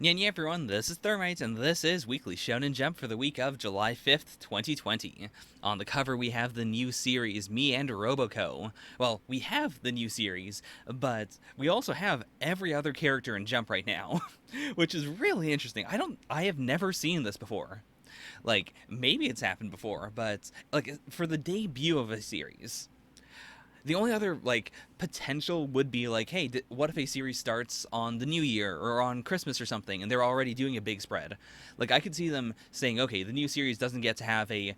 Yeah, everyone, this is Thermite, and this is Weekly Shonen Jump for the week of July 5th, 2020. On the cover, we have the new series, Me and Roboco. Well, we have the new series, but we also have every other character in Jump right now, which is really interesting. I have never seen this before. Like, maybe it's happened before, but, like, for the debut of a series, the only other like potential would be like, hey, what if a series starts on the New Year or on Christmas or something, and they're already doing a big spread? Like, I could see them saying, okay, the new series doesn't get to have a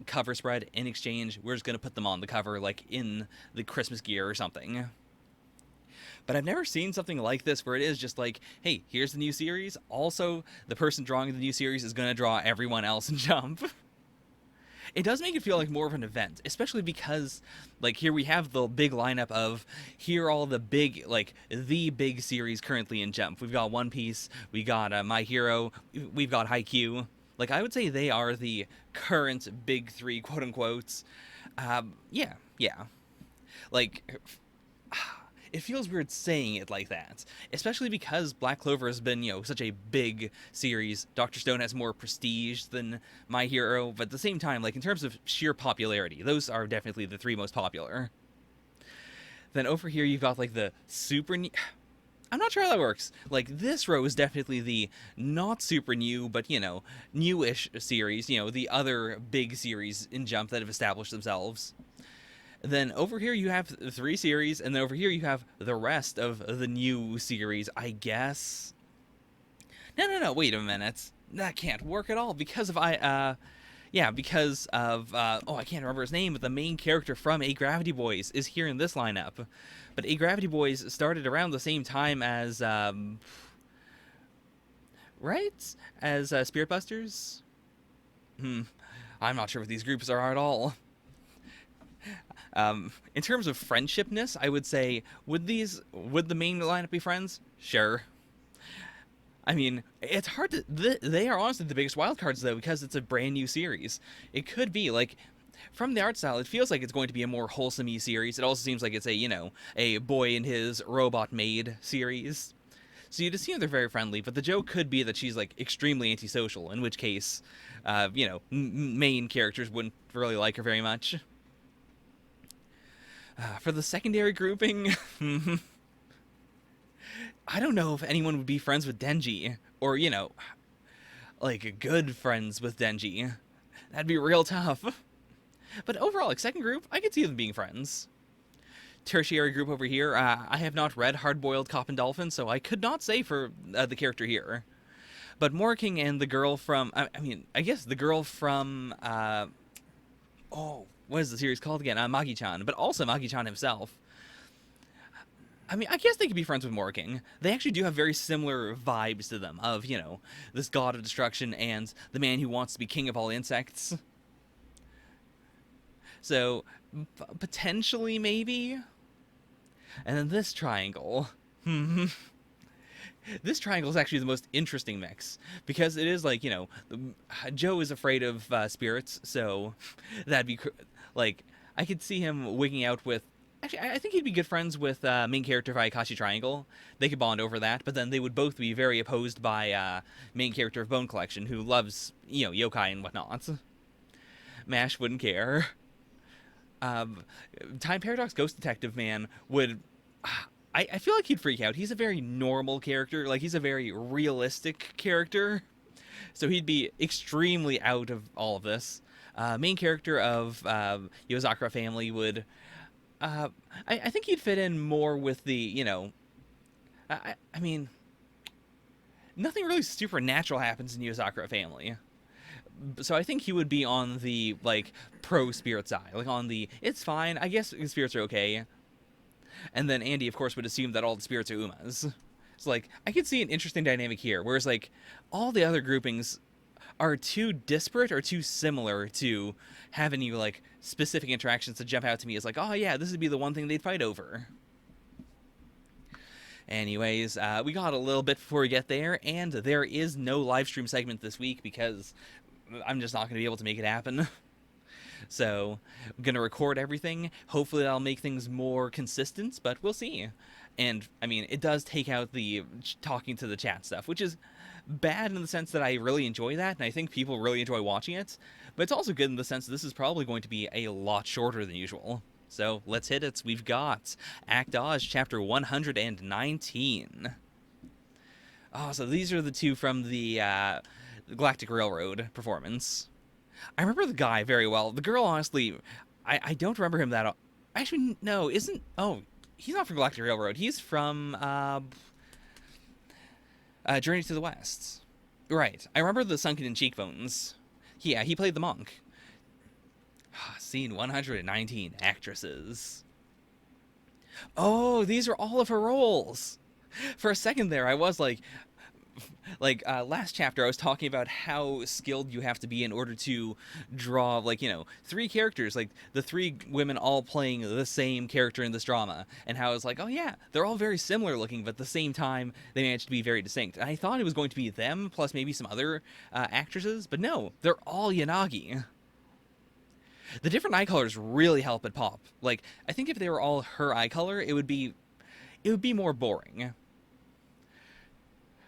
cover spread. In exchange, we're just gonna put them on the cover, like in the Christmas gear or something. But I've never seen something like this where it is just like, hey, here's the new series. Also, the person drawing the new series is gonna draw everyone else in Jump. It does make it feel like more of an event, especially because, like, here we have the big lineup of here are all the big, like, the big series currently in Jump. We've got One Piece, we got My Hero, we've got Haikyuu. Like, I would say they are the current big three, quote unquote. Yeah. Like, it feels weird saying it like that, especially because Black Clover has been, such a big series. Dr. Stone has more prestige than My Hero, but at the same time, like, in terms of sheer popularity, those are definitely the three most popular. Then over here, you've got, like, the super new... I'm not sure how that works. Like, this row is definitely the not super new, but, newish series, the other big series in Jump that have established themselves. Then over here you have three series, and then over here you have the rest of the new series, I guess. No, wait a minute. That can't work at all because of I can't remember his name, but the main character from A Gravity Boys is here in this lineup. But A Gravity Boys started around the same time as right? As Spirit Busters? I'm not sure what these groups are at all. In terms of friendshipness, I would say, would the main lineup be friends? Sure. I mean, it's hard to. They are honestly the biggest wildcards, though, because it's a brand new series. It could be, like, from the art style, it feels like it's going to be a more wholesome series. It also seems like it's a boy and his robot maid series. So you'd assume they're very friendly, but the joke could be that she's, like, extremely antisocial, in which case, main characters wouldn't really like her very much. For the secondary grouping, I don't know if anyone would be friends with Denji, or, like, good friends with Denji. That'd be real tough. But overall, like, second group, I could see them being friends. Tertiary group over here, I have not read Hard-Boiled Cop and Dolphin, so I could not say for the character here. But Morking and the girl from, I guess the girl from, what is the series called again? Magu-chan, but also Magu-chan himself. I mean, I guess they could be friends with Morking. They actually do have very similar vibes to them of, this god of destruction and the man who wants to be king of all insects. So, potentially, maybe? And then this triangle. This triangle is actually the most interesting mix, because it is like, Joe is afraid of spirits, so that'd be, like, I could see him wigging out with, actually, I think he'd be good friends with main character of Ayakashi Triangle. They could bond over that, but then they would both be very opposed by main character of Bone Collection, who loves, yokai and whatnot. MASH wouldn't care. Time Paradox Ghost Detective Man would... I feel like he'd freak out. He's a very normal character. Like, he's a very realistic character. So he'd be extremely out of all of this. Main character of Yozakura Family would... I think he'd fit in more with the, I mean... Nothing really supernatural happens in Yozakura Family. So I think he would be on the, like, pro-spirit side. Like, on the, it's fine, I guess spirits are okay. And then Andy, of course, would assume that all the spirits are Umas. So, like, I could see an interesting dynamic here, whereas, like, all the other groupings are too disparate or too similar to have any, like, specific interactions to jump out to me as, like, oh, yeah, this would be the one thing they'd fight over. Anyways, we got a little bit before we get there, and there is no live stream segment this week because I'm just not going to be able to make it happen. So I'm going to record everything. Hopefully that'll make things more consistent, but we'll see. And, I mean, it does take out the talking to the chat stuff, which is bad in the sense that I really enjoy that, and I think people really enjoy watching it, but it's also good in the sense that this is probably going to be a lot shorter than usual. So let's hit it. We've got Act Dodge, Chapter 119. Oh, so these are the two from the Galactic Railroad performance. I remember the guy very well. The girl, honestly, I don't remember him that. Actually, no, isn't. Oh, he's not from Galactic Railroad. He's from Journey to the West. Right. I remember the sunken cheekbones. Yeah, he played the monk. Scene 119, actresses. Oh, these are all of her roles. For a second there, I was like, last chapter I was talking about how skilled you have to be in order to draw, like, you know, three characters, like the three women all playing the same character in this drama, and how it's like, oh yeah, they're all very similar looking, but at the same time they managed to be very distinct. And I thought it was going to be them plus maybe some other actresses, but no, they're all Yanagi. The different eye colors really help it pop. Like, I think if they were all her eye color, it would be more boring.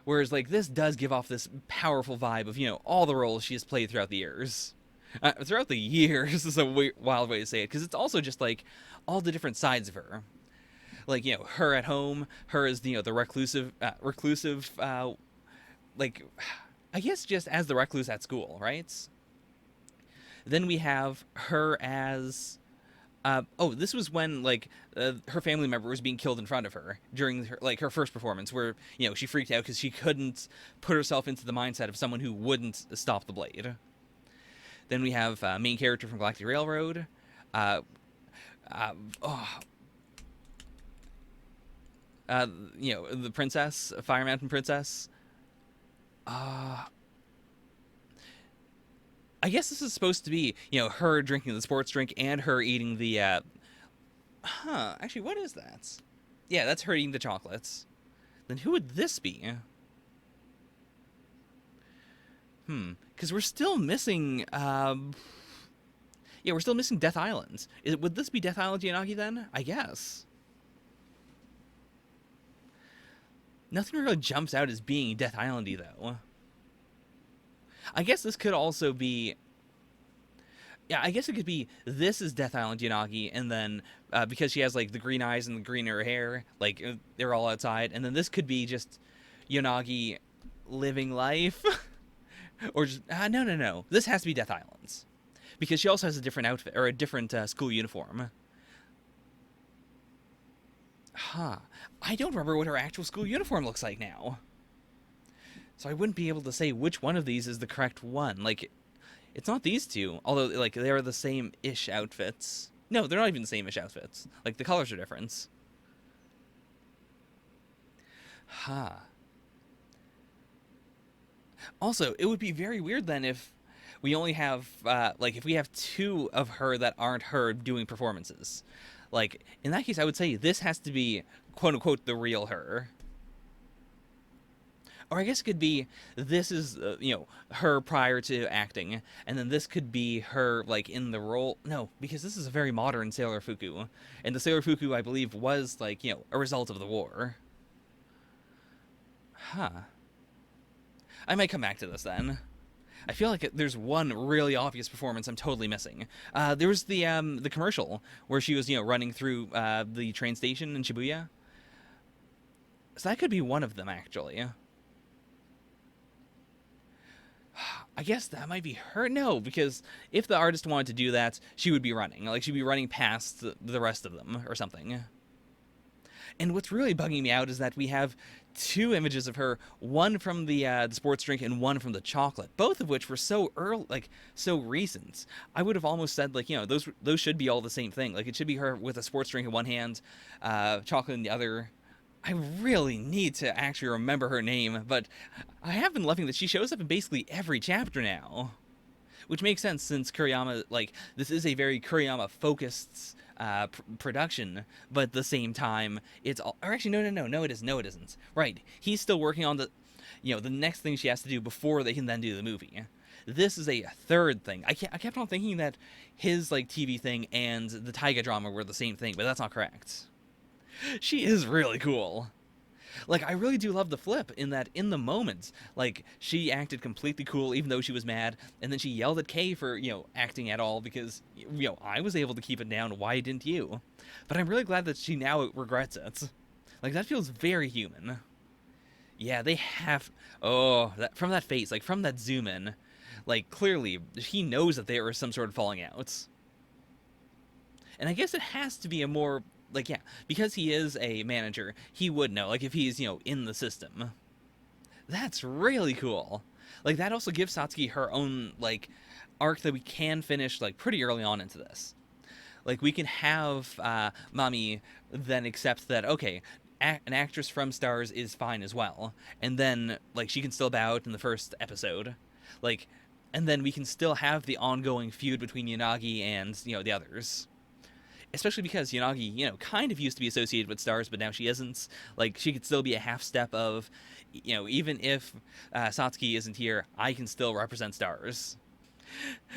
Whereas, like, this does give off this powerful vibe of, you know, all the roles she has played throughout the years. Throughout the years is a wild way to say it, because it's also just, like, all the different sides of her. Like, you know, her at home, her as, you know, the reclusive, like, I guess just as the recluse at school, right? Then we have her as... this was when, like, her family member was being killed in front of her during her first performance, where, you know, she freaked out because she couldn't put herself into the mindset of someone who wouldn't stop the blade. Then we have main character from Galactic Railroad. You know, the princess, Fire Mountain Princess. I guess this is supposed to be, you know, her drinking the sports drink and her eating the, actually, what is that? Yeah, that's her eating the chocolates. Then who would this be? Because we're still missing, yeah, we're still missing Death Island. Would this be Death Island Yanagi then? I guess. Nothing really jumps out as being Death Island-y, though. I guess this could also be... Yeah, I guess it could be this is Death Island Yanagi, and then because she has, like, the green eyes and the greener hair, like, they're all outside, and then this could be just Yanagi living life. Or just... no. This has to be Death Island's. Because she also has a different outfit, or a different school uniform. I don't remember what her actual school uniform looks like now. So I wouldn't be able to say which one of these is the correct one. Like, it's not these two, although, like, they are the same-ish outfits. No, they're not even the same-ish outfits. Like, the colors are different. Also, it would be very weird then if we only have, like, if we have two of her that aren't her doing performances. Like, in that case, I would say this has to be, quote-unquote, the real her. Or I guess it could be, this is, you know, her prior to acting, and then this could be her, like, in the role... No, because this is a very modern Sailor Fuku, and the Sailor Fuku, I believe, was, like, you know, a result of the war. I might come back to this, then. I feel like there's one really obvious performance I'm totally missing. There was the commercial, where she was, you know, running through the train station in Shibuya. So that could be one of them, actually. I guess that might be her. No, because if the artist wanted to do that, she would be running. Like, she'd be running past the rest of them or something. And what's really bugging me out is that we have two images of her, one from the sports drink and one from the chocolate, both of which were so early, like, so recent. I would have almost said, like, you know, those should be all the same thing. Like, it should be her with a sports drink in one hand, chocolate in the other. I really need to actually remember her name, but I have been loving that she shows up in basically every chapter now. Which makes sense since Kuriyama, like, this is a very Kuriyama-focused production, but at the same time, it's all... Or actually, no, it isn't. Right, he's still working on the, you know, the next thing she has to do before they can then do the movie. This is a third thing. I kept on thinking that his, like, TV thing and the Taiga drama were the same thing, but that's not correct. She is really cool. Like, I really do love the flip in that in the moment, like, she acted completely cool even though she was mad, and then she yelled at Kay for, acting at all because, I was able to keep it down. Why didn't you? But I'm really glad that she now regrets it. Like, that feels very human. Yeah, they have. Oh, from that face, like, from that zoom in, like, clearly, he knows that there is some sort of falling out. And I guess it has to be a more like, yeah, because he is a manager, he would know, like, if he's, in the system. That's really cool. Like, that also gives Satsuki her own, like, arc that we can finish, like, pretty early on into this. Like, we can have Mami then accept that, okay, an actress from Stars is fine as well. And then, like, she can still bow out in the first episode. Like, and then we can still have the ongoing feud between Yanagi and, the others. Especially because Yanagi, kind of used to be associated with Stars, but now she isn't. Like, she could still be a half step of, even if Satsuki isn't here, I can still represent Stars.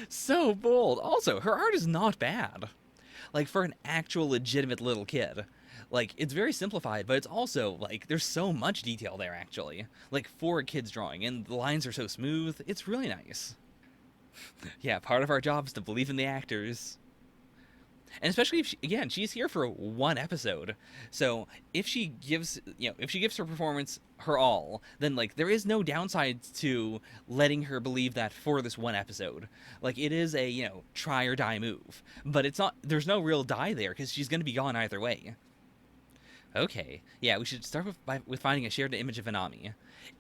So bold. Also, her art is not bad. Like, for an actual legitimate little kid. Like, it's very simplified, but it's also, like, there's so much detail there, actually. Like, for a kid's drawing, and the lines are so smooth. It's really nice. Yeah, part of our job is to believe in the actors. And especially if she's here for one episode, so if she gives her performance her all, then, like, there is no downside to letting her believe that for this one episode. Like, it is a try or die move, but it's not. There's no real die there because she's going to be gone either way. Okay, yeah, we should start with finding a shared image of Anami,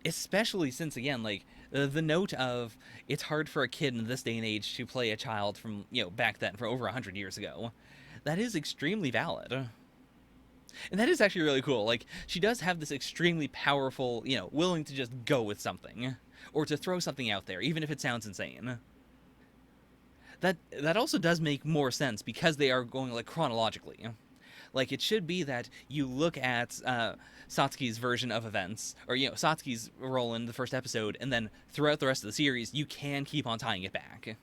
especially since, again, like, the note of it's hard for a kid in this day and age to play a child from back then, from over 100 years ago. That is extremely valid, and that is actually really cool. Like, she does have this extremely powerful, willing to just go with something or to throw something out there, even if it sounds insane. That also does make more sense because they are going, like, chronologically. Like, it should be that you look at Satsuki's version of events, or, Satsuki's role in the first episode, and then throughout the rest of the series, you can keep on tying it back.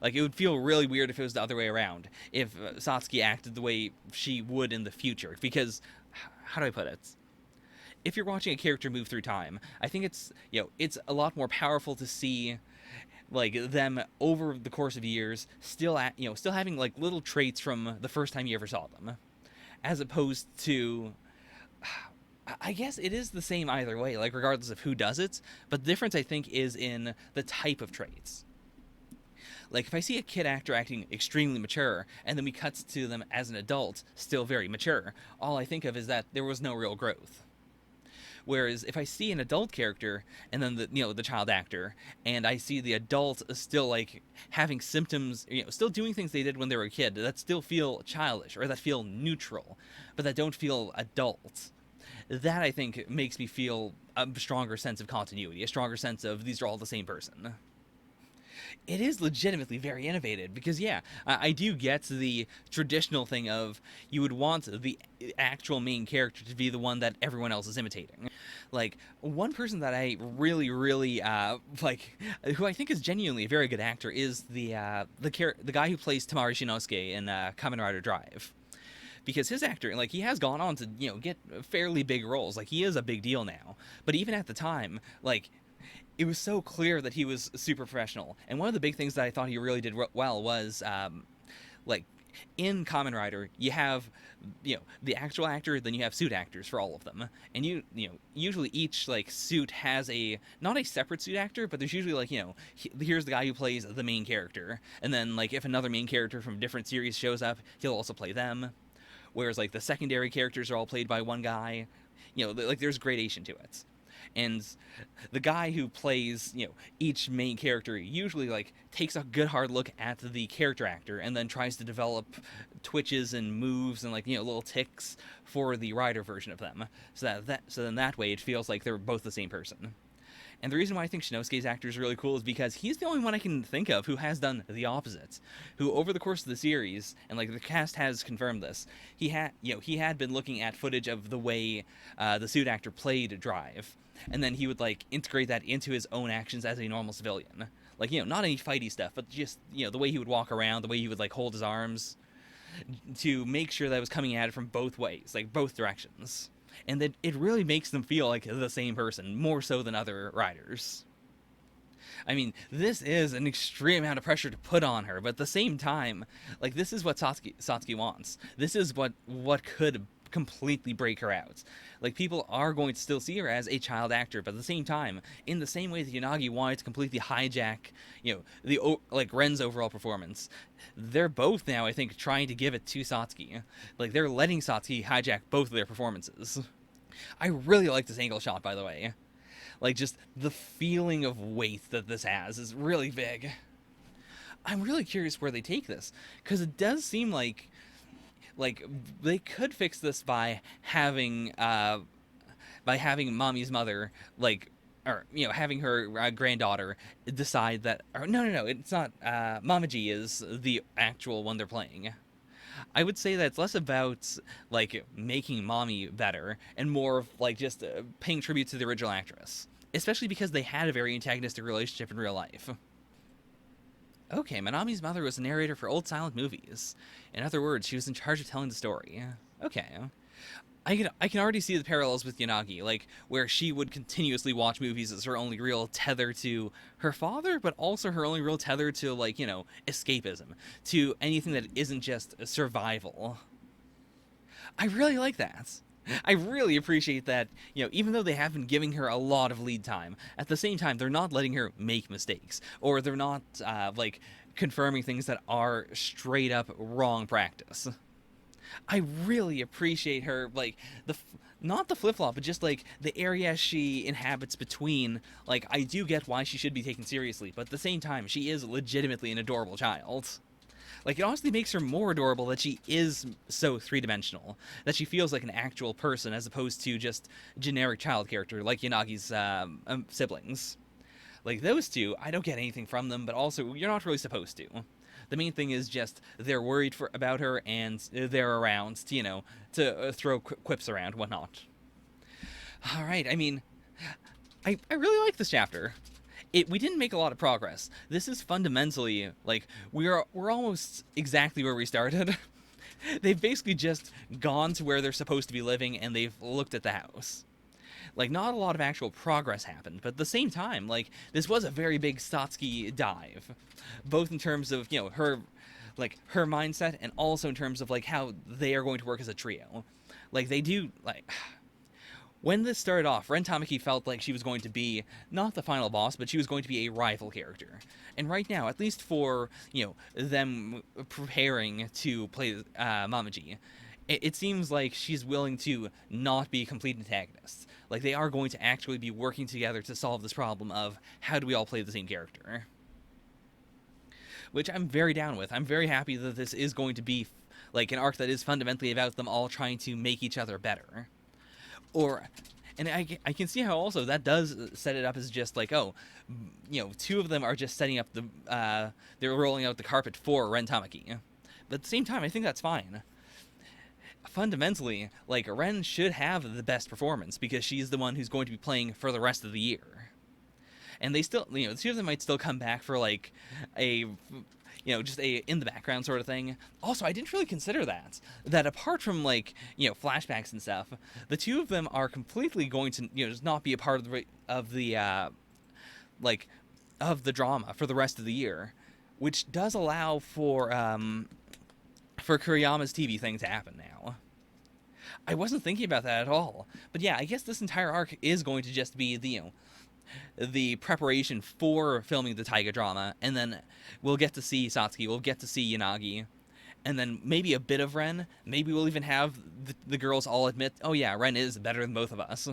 Like, it would feel really weird if it was the other way around, if Satsuki acted the way she would in the future, because, how do I put it? If you're watching a character move through time, I think it's a lot more powerful to see, like, them over the course of years still having, like, little traits from the first time you ever saw them, as opposed to, I guess it is the same either way, like, regardless of who does it, but the difference, I think, is in the type of traits. Like, if I see a kid actor acting extremely mature, and then we cut to them as an adult, still very mature, all I think of is that there was no real growth. Whereas if I see an adult character and then the child actor, and I see the adult still, like, having symptoms, still doing things they did when they were a kid that still feel childish or that feel neutral, but that don't feel adult, that, I think, makes me feel a stronger sense of continuity, a stronger sense of these are all the same person. It is legitimately very innovative because, yeah, I do get the traditional thing of you would want the actual main character to be the one that everyone else is imitating. Like, one person that I really, really like, who I think is genuinely a very good actor, is the guy who plays Tamari Shinosuke in Kamen Rider Drive. Because his actor, like, he has gone on to, get fairly big roles. Like, he is a big deal now. But even at the time, like, it was so clear that he was super professional. And one of the big things that I thought he really did well was, like, in Kamen Rider, you have, the actual actor, then you have suit actors for all of them. And usually each, like, suit has not a separate suit actor, but there's usually, like, here's the guy who plays the main character. And then, like, if another main character from a different series shows up, he'll also play them. Whereas, like, the secondary characters are all played by one guy. Like, there's gradation to it. And the guy who plays, each main character usually, like, takes a good hard look at the character actor and then tries to develop twitches and moves and, like, little ticks for the rider version of them. So then that way it feels like they're both the same person. And the reason why I think Shinosuke's actor is really cool is because he's the only one I can think of who has done the opposite. Who, over the course of the series, and, like, the cast has confirmed this, he had been looking at footage of the way the suit actor played Drive, and then he would, like, integrate that into his own actions as a normal civilian. Like, not any fighty stuff, but just, the way he would walk around, the way he would, like, hold his arms, to make sure that it was coming at it from both ways, like, both directions. and that it really makes them feel like the same person, more so than other riders. I mean, this is an extreme amount of pressure to put on her, but at the same time, like, this is what Satsuki wants. This is what could completely break her out. Like, people are going to still see her as a child actor, but at the same time, in the same way that Yanagi wanted to completely hijack, like, Ren's overall performance, they're both now, I think, trying to give it to Satsuki. Like, they're letting Satsuki hijack both of their performances. I really like this angle shot, by the way. Like, just the feeling of weight that this has is really big. I'm really curious where they take this, because it does seem like they could fix this by having Mommy's mother, like, or having her granddaughter decide that, or no, it's not. Mama G is the actual one they're playing. I would say that it's less about, like, making Mommy better and more of, like, just paying tribute to the original actress, especially because they had a very antagonistic relationship in real life. Okay, Manami's mother was a narrator for old silent movies. In other words, she was in charge of telling the story. Okay. I can already see the parallels with Yanagi, like, where she would continuously watch movies as her only real tether to her father, but also her only real tether to, like, escapism, to anything that isn't just survival. I really like that. I really appreciate that, even though they have been giving her a lot of lead time, at the same time, they're not letting her make mistakes, or they're not, like, confirming things that are straight up wrong practice. I really appreciate her, like, not the flip-flop, but just, like, the area she inhabits between, like, I do get why she should be taken seriously, but at the same time, she is legitimately an adorable child. Like, it honestly makes her more adorable that she is so three-dimensional, that she feels like an actual person as opposed to just generic child character like Yanagi's siblings. Like, those two, I don't get anything from them, but also, you're not really supposed to. The main thing is just they're worried about her and they're around to, to throw quips around, whatnot. All right, I mean, I really like this chapter. We didn't make a lot of progress. This is fundamentally, like, we're almost exactly where we started. They've basically just gone to where they're supposed to be living and they've looked at the house. Like, not a lot of actual progress happened, but at the same time, like, this was a very big Satsuki dive. Both in terms of, her mindset, and also in terms of, like, how they are going to work as a trio. Like, they do, like... When this started off, Ren Tamaki felt like she was going to be, not the final boss, but she was going to be a rival character. And right now, at least for, them preparing to play Mamaji, it seems like she's willing to not be complete antagonists. Like, they are going to actually be working together to solve this problem of how do we all play the same character. Which I'm very down with. I'm very happy that this is going to be, like, an arc that is fundamentally about them all trying to make each other better. And I can see how also that does set it up as just like, oh, two of them are just setting up they're rolling out the carpet for Ren Tamaki. But at the same time, I think that's fine. Fundamentally, like, Ren should have the best performance because she's the one who's going to be playing for the rest of the year. And they still, the two of them might still come back for, like, a... just a in the background sort of thing. Also, I didn't really consider that apart from, like, flashbacks and stuff, the two of them are completely going to, just not be a part of the drama for the rest of the year, which does allow for Kuriyama's TV thing to happen now. I wasn't thinking about that at all. But yeah, I guess this entire arc is going to just be the preparation for filming the Taiga drama, and then we'll get to see Satsuki, we'll get to see Yanagi, and then maybe a bit of Ren. Maybe we'll even have the girls all admit, oh yeah, Ren is better than both of us.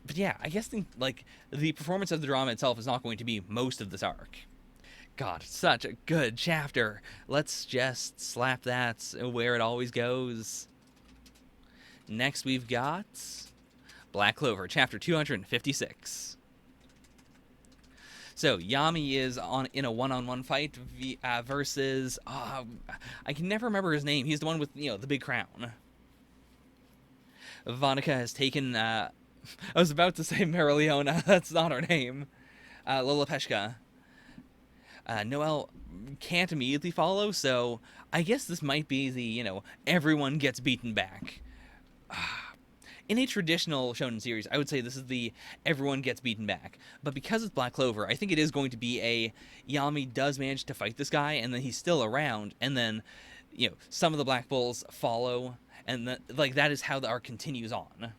But yeah, I guess the performance of the drama itself is not going to be most of this arc. God, such a good chapter. Let's just slap that where it always goes. Next we've got Black Clover, chapter 256. So, Yami is in a one-on-one fight versus... I can never remember his name. He's the one with, the big crown. Vanica has taken... I was about to say Marileona. That's not her name. Lola Peshka. Noelle can't immediately follow, so I guess this might be the, everyone gets beaten back. in a traditional shonen series, I would say this is the everyone gets beaten back. But because it's Black Clover, I think it is going to be a Yami does manage to fight this guy, and then he's still around, and then, some of the Black Bulls follow, and that is how the arc continues on.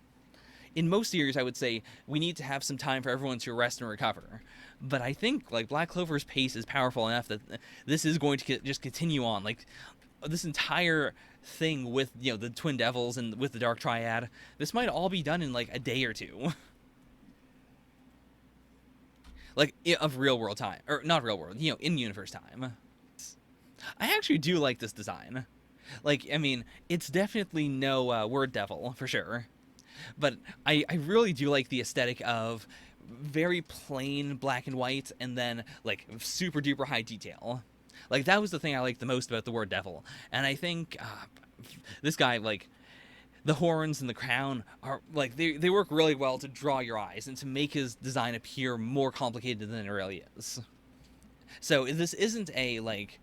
In most series, I would say we need to have some time for everyone to rest and recover. But I think like Black Clover's pace is powerful enough that this is going to just continue on. Like this entire thing with the Twin Devils and with the Dark Triad, this might all be done in like a day or two. Like of real world time, or not real world, in universe time. I actually do like this design. Like, I mean, it's definitely no Word Devil for sure. But I really do like the aesthetic of very plain black and white and then like super duper high detail. Like that was the thing I liked the most about the Word Devil. And I think this guy, like the horns and the crown are like they work really well to draw your eyes and to make his design appear more complicated than it really is. So this isn't a like,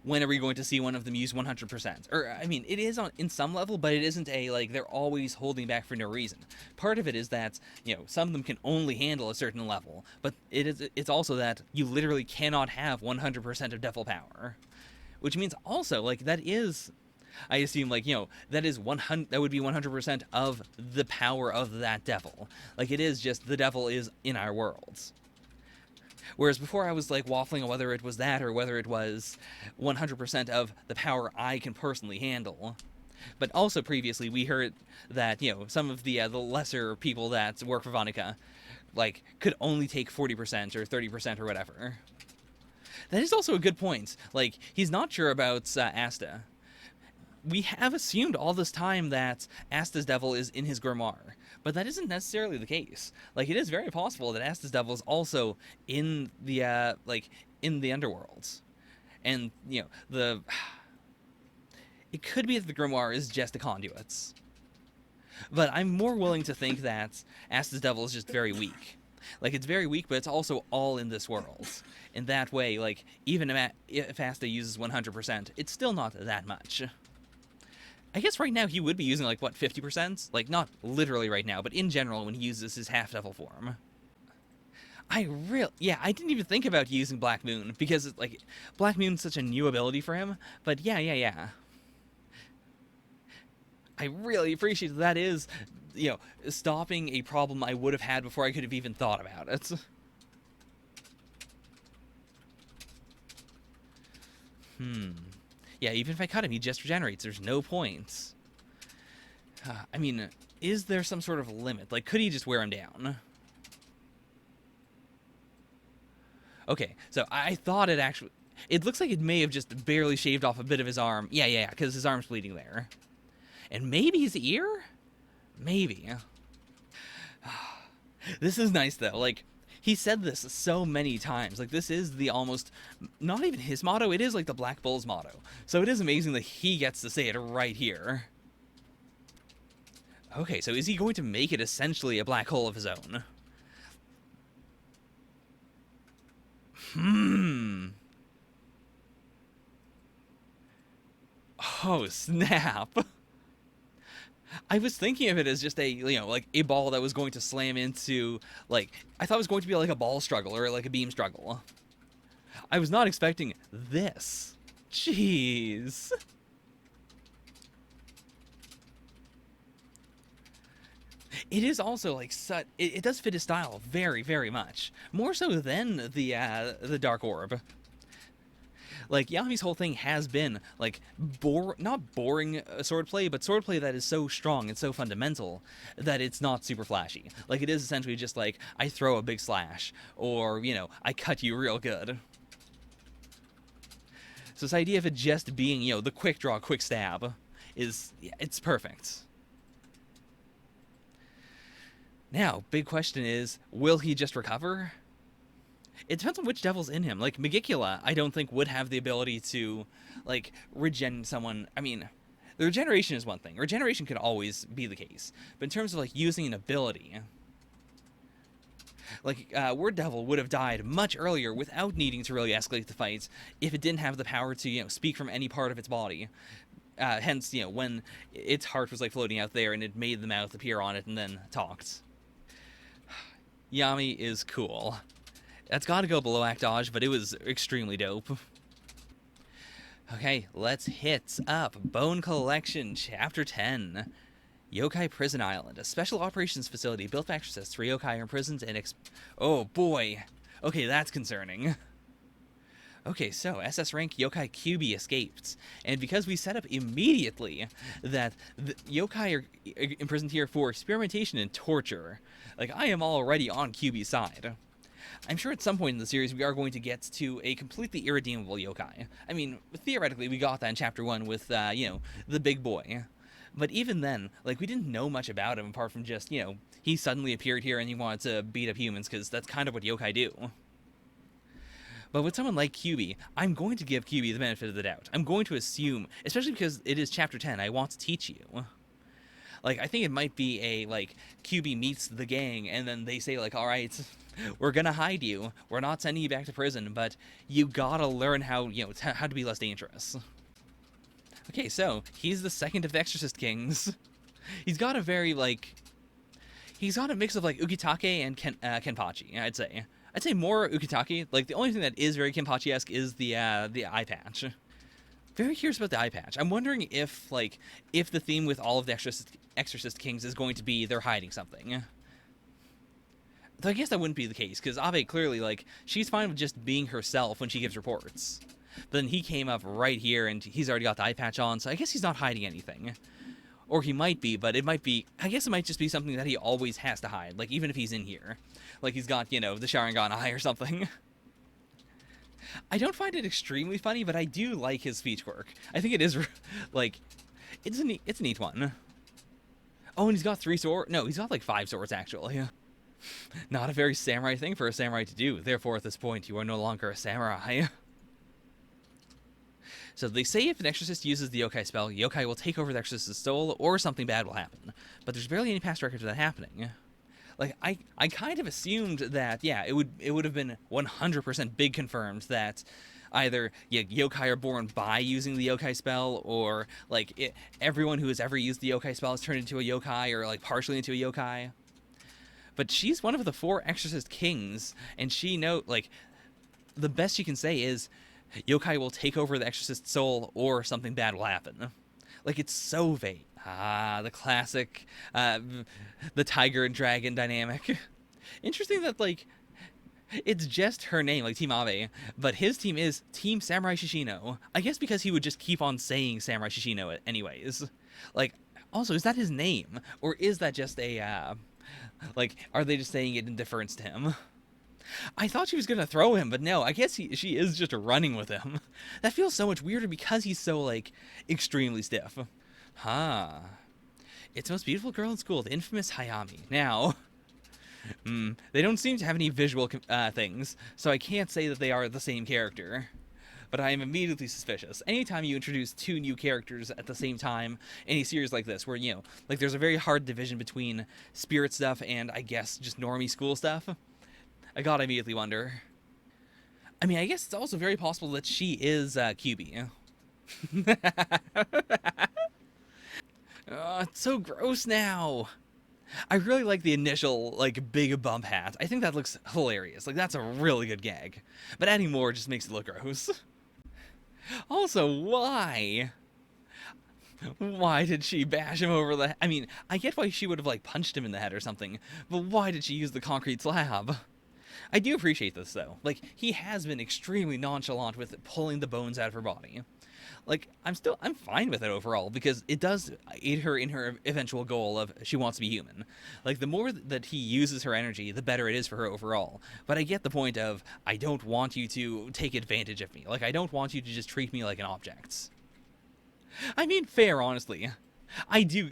when are we going to see one of them use 100%? Or, I mean, it is in some level, but it isn't a, like, they're always holding back for no reason. Part of it is that, some of them can only handle a certain level, but it's also that you literally cannot have 100% of devil power. Which means also, like, that is, I assume, like, that is that would be 100% of the power of that devil. Like, it is just, the devil is in our worlds. Whereas before I was like waffling on whether it was that or whether it was 100% of the power I can personally handle. But also previously we heard that, some of the lesser people that work for Vonica, like, could only take 40% or 30% or whatever. That is also a good point. Like, he's not sure about Asta. We have assumed all this time that Asta's devil is in his grimoire, but that isn't necessarily the case. Like, it is very possible that Asta's devil is also in the in the underworlds, and it could be that the grimoire is just a conduit. But I'm more willing to think that Asta's devil is just very weak. Like, it's very weak, but it's also all in this world. In that way, like, even if Asta uses 100%, it's still not that much. I guess right now he would be using, like, what, 50%? Like, not literally right now, but in general when he uses his half-devil form. I didn't even think about using Black Moon, because, like, Black Moon's such a new ability for him, but yeah. I really appreciate that is, stopping a problem I would have had before I could have even thought about it. Yeah, even if I cut him, he just regenerates. There's no point. I mean, is there some sort of limit? Like, could he just wear him down? Okay, so I thought it actually... It looks like it may have just barely shaved off a bit of his arm. Yeah, because his arm's bleeding there. And maybe his ear? Maybe. This is nice, though. Like, he said this so many times. Like, this is the almost... Not even his motto. It is, like, the Black Bull's motto. So it is amazing that he gets to say it right here. Okay, so is he going to make it essentially a black hole of his own? Oh, snap. I was thinking of it as just a, like, a ball that was going to slam into, like, I thought it was going to be like a ball struggle or like a beam struggle. I was not expecting this. Jeez. It is also, like, it does fit his style very, very much. More so than the Dark Orb. Like, Yami's whole thing has been, like, not boring swordplay, but swordplay that is so strong and so fundamental that it's not super flashy. Like, it is essentially just like, I throw a big slash, or, I cut you real good. So this idea of it just being, the quick draw, quick stab is, yeah, it's perfect. Now, big question is, will he just recover? It depends on which devil's in him. Like, Magicula, I don't think would have the ability to, like, regen someone. I mean, the regeneration is one thing. Regeneration could always be the case. But in terms of, like, using an ability, like, Word Devil would have died much earlier without needing to really escalate the fight if it didn't have the power to, speak from any part of its body. Hence, when its heart was like floating out there and it made the mouth appear on it and then talked. Yami is cool. That's got to go below act dodge, but it was extremely dope. Okay, let's hit up Bone Collection, Chapter 10. Yokai Prison Island, a special operations facility built for exorcists for yokai imprisoned and oh boy. Okay, that's concerning. Okay, so SS rank yokai QB escaped, and because we set up immediately that the yokai are imprisoned here for experimentation and torture, like, I am already on QB's side. I'm sure at some point in the series we are going to get to a completely irredeemable yokai. I mean, theoretically we got that in Chapter 1 with, the big boy. But even then, like, we didn't know much about him apart from just, he suddenly appeared here and he wanted to beat up humans, because that's kind of what yokai do. But with someone like QB, I'm going to give QB the benefit of the doubt. I'm going to assume, especially because it is Chapter 10, I want to teach you. Like, I think it might be a, like, QB meets the gang, and then they say, like, alright, we're gonna hide you. We're not sending you back to prison, but you gotta learn how, how to be less dangerous. Okay, so, he's the second of the Exorcist Kings. He's got a very, like... He's got a mix of, like, Ukitake and Kenpachi, I'd say. I'd say more Ukitake. Like, the only thing that is very Kenpachi-esque is the eye patch. Very curious about the eye patch. I'm wondering if the theme with all of the Exorcist Kings is going to be they're hiding something. Though I guess that wouldn't be the case, because Abe clearly, like, she's fine with just being herself when she gives reports. But then he came up right here, and he's already got the eye patch on, so I guess he's not hiding anything. Or he might be, but it might be... I guess it might just be something that he always has to hide, like, even if he's in here. Like, he's got, the Sharingan eye or something. I don't find it extremely funny, but I do like his speech quirk. I think it is, like... It's a neat one. Oh, and he's got 3 swords? No, he's got, like, 5 swords, actually. Not a very samurai thing for a samurai to do. Therefore, at this point, you are no longer a samurai. So they say if an exorcist uses the yokai spell, yokai will take over the exorcist's soul, or something bad will happen. But there's barely any past records of that happening. Like, I kind of assumed that, yeah, it would have been 100% big confirmed that either yokai are born by using the yokai spell, or, like, everyone who has ever used the yokai spell has turned into a yokai, or, like, partially into a yokai. But she's one of the 4 exorcist kings, and she like, the best she can say is, yokai will take over the exorcist's soul, or something bad will happen. Like, it's so vague. Ah, the classic, the tiger and dragon dynamic. Interesting that, like, it's just her name, like Team Abe, but his team is Team Samurai Shishino. I guess because he would just keep on saying Samurai Shishino anyways. Like, also, is that his name? Or is that just a, like, are they just saying it in deference to him? I thought she was going to throw him, but no, I guess she is just running with him. That feels so much weirder because he's so, like, extremely stiff. Huh. It's the most beautiful girl in school, the infamous Hayami. Now, they don't seem to have any visual things, so I can't say that they are the same character. But I am immediately suspicious. Anytime you introduce 2 new characters at the same time in a series like this, where, like, there's a very hard division between spirit stuff and, I guess, just normie school stuff, I gotta immediately wonder. I mean, I guess it's also very possible that she is QB. It's so gross now. I really like the initial, like, big bump hat. I think that looks hilarious. Like, that's a really good gag. But adding more just makes it look gross. Also, why? Why did she bash him over the... I mean, I get why she would have, like, punched him in the head or something, but why did she use the concrete slab? I do appreciate this, though. Like, he has been extremely nonchalant with pulling the bones out of her body. Like, I'm fine with it overall, because it does aid her in her eventual goal of she wants to be human. Like, the more that he uses her energy, the better it is for her overall. But I get the point of, I don't want you to take advantage of me. Like, I don't want you to just treat me like an object. I mean, fair, honestly. I do...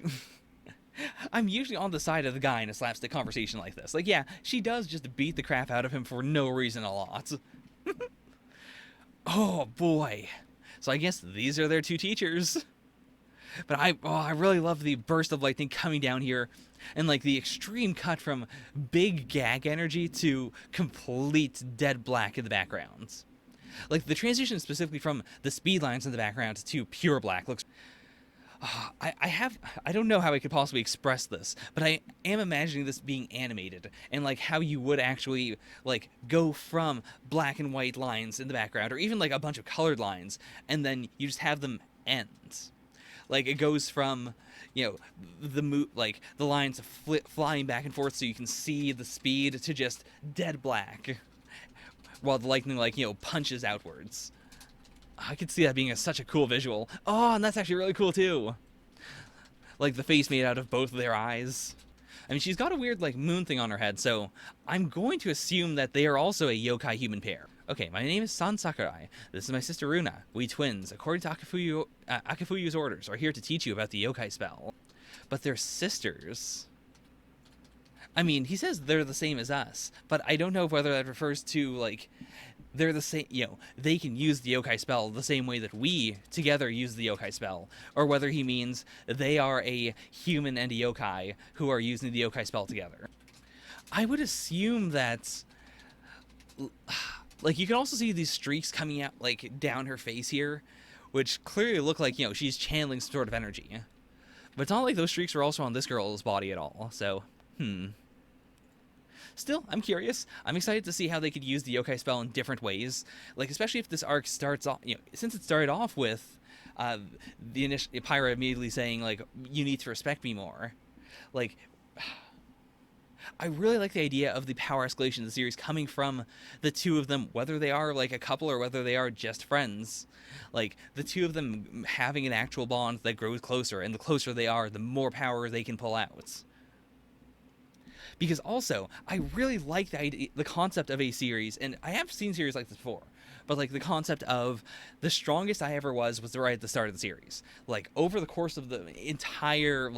I'm usually on the side of the guy in a slapstick conversation like this. Like, yeah, she does just beat the crap out of him for no reason a lot. Oh, boy. So I guess these are their 2 teachers. But I really love the burst of lightning coming down here, and, like, the extreme cut from big gag energy to complete dead black in the background. Like, the transition specifically from the speed lines in the background to pure black looks... I don't know how I could possibly express this, but I am imagining this being animated and like how you would actually like go from black and white lines in the background or even like a bunch of colored lines and then you just have them end. Like it goes from, you know, like the lines flying back and forth so you can see the speed to just dead black while the lightning like, you know, punches outwards. I could see that being such a cool visual. Oh, and that's actually really cool too. Like the face made out of both of their eyes. I mean, she's got a weird like moon thing on her head, so I'm going to assume that they are also a yokai human pair. Okay, my name is San Sakurai. This is my sister Runa. We twins, according to Akifuyu's orders, are here to teach you about the yokai spell. But they're sisters. I mean, he says they're the same as us, but I don't know whether that refers to, like, they're the same, you know, they can use the yokai spell the same way that we together use the yokai spell, or whether he means they are a human and a yokai who are using the yokai spell together. I would assume that, like, you can also see these streaks coming out, like, down her face here, which clearly look like, you know, she's channeling some sort of energy. But it's not like those streaks are also on this girl's body at all, so, Still, I'm curious. I'm excited to see how they could use the yokai spell in different ways. Like, especially if this arc starts off, you know, since it started off with the initial Pyra immediately saying, like, you need to respect me more. Like, I really like the idea of the power escalation of the series coming from the two of them, whether they are, like, a couple or whether they are just friends. Like, the two of them having an actual bond that grows closer, and the closer they are, the more power they can pull out. Because also, I really like the concept of a series, and I have seen series like this before, but like the concept of the strongest I ever was right at the start of the series. Like over the course of the entire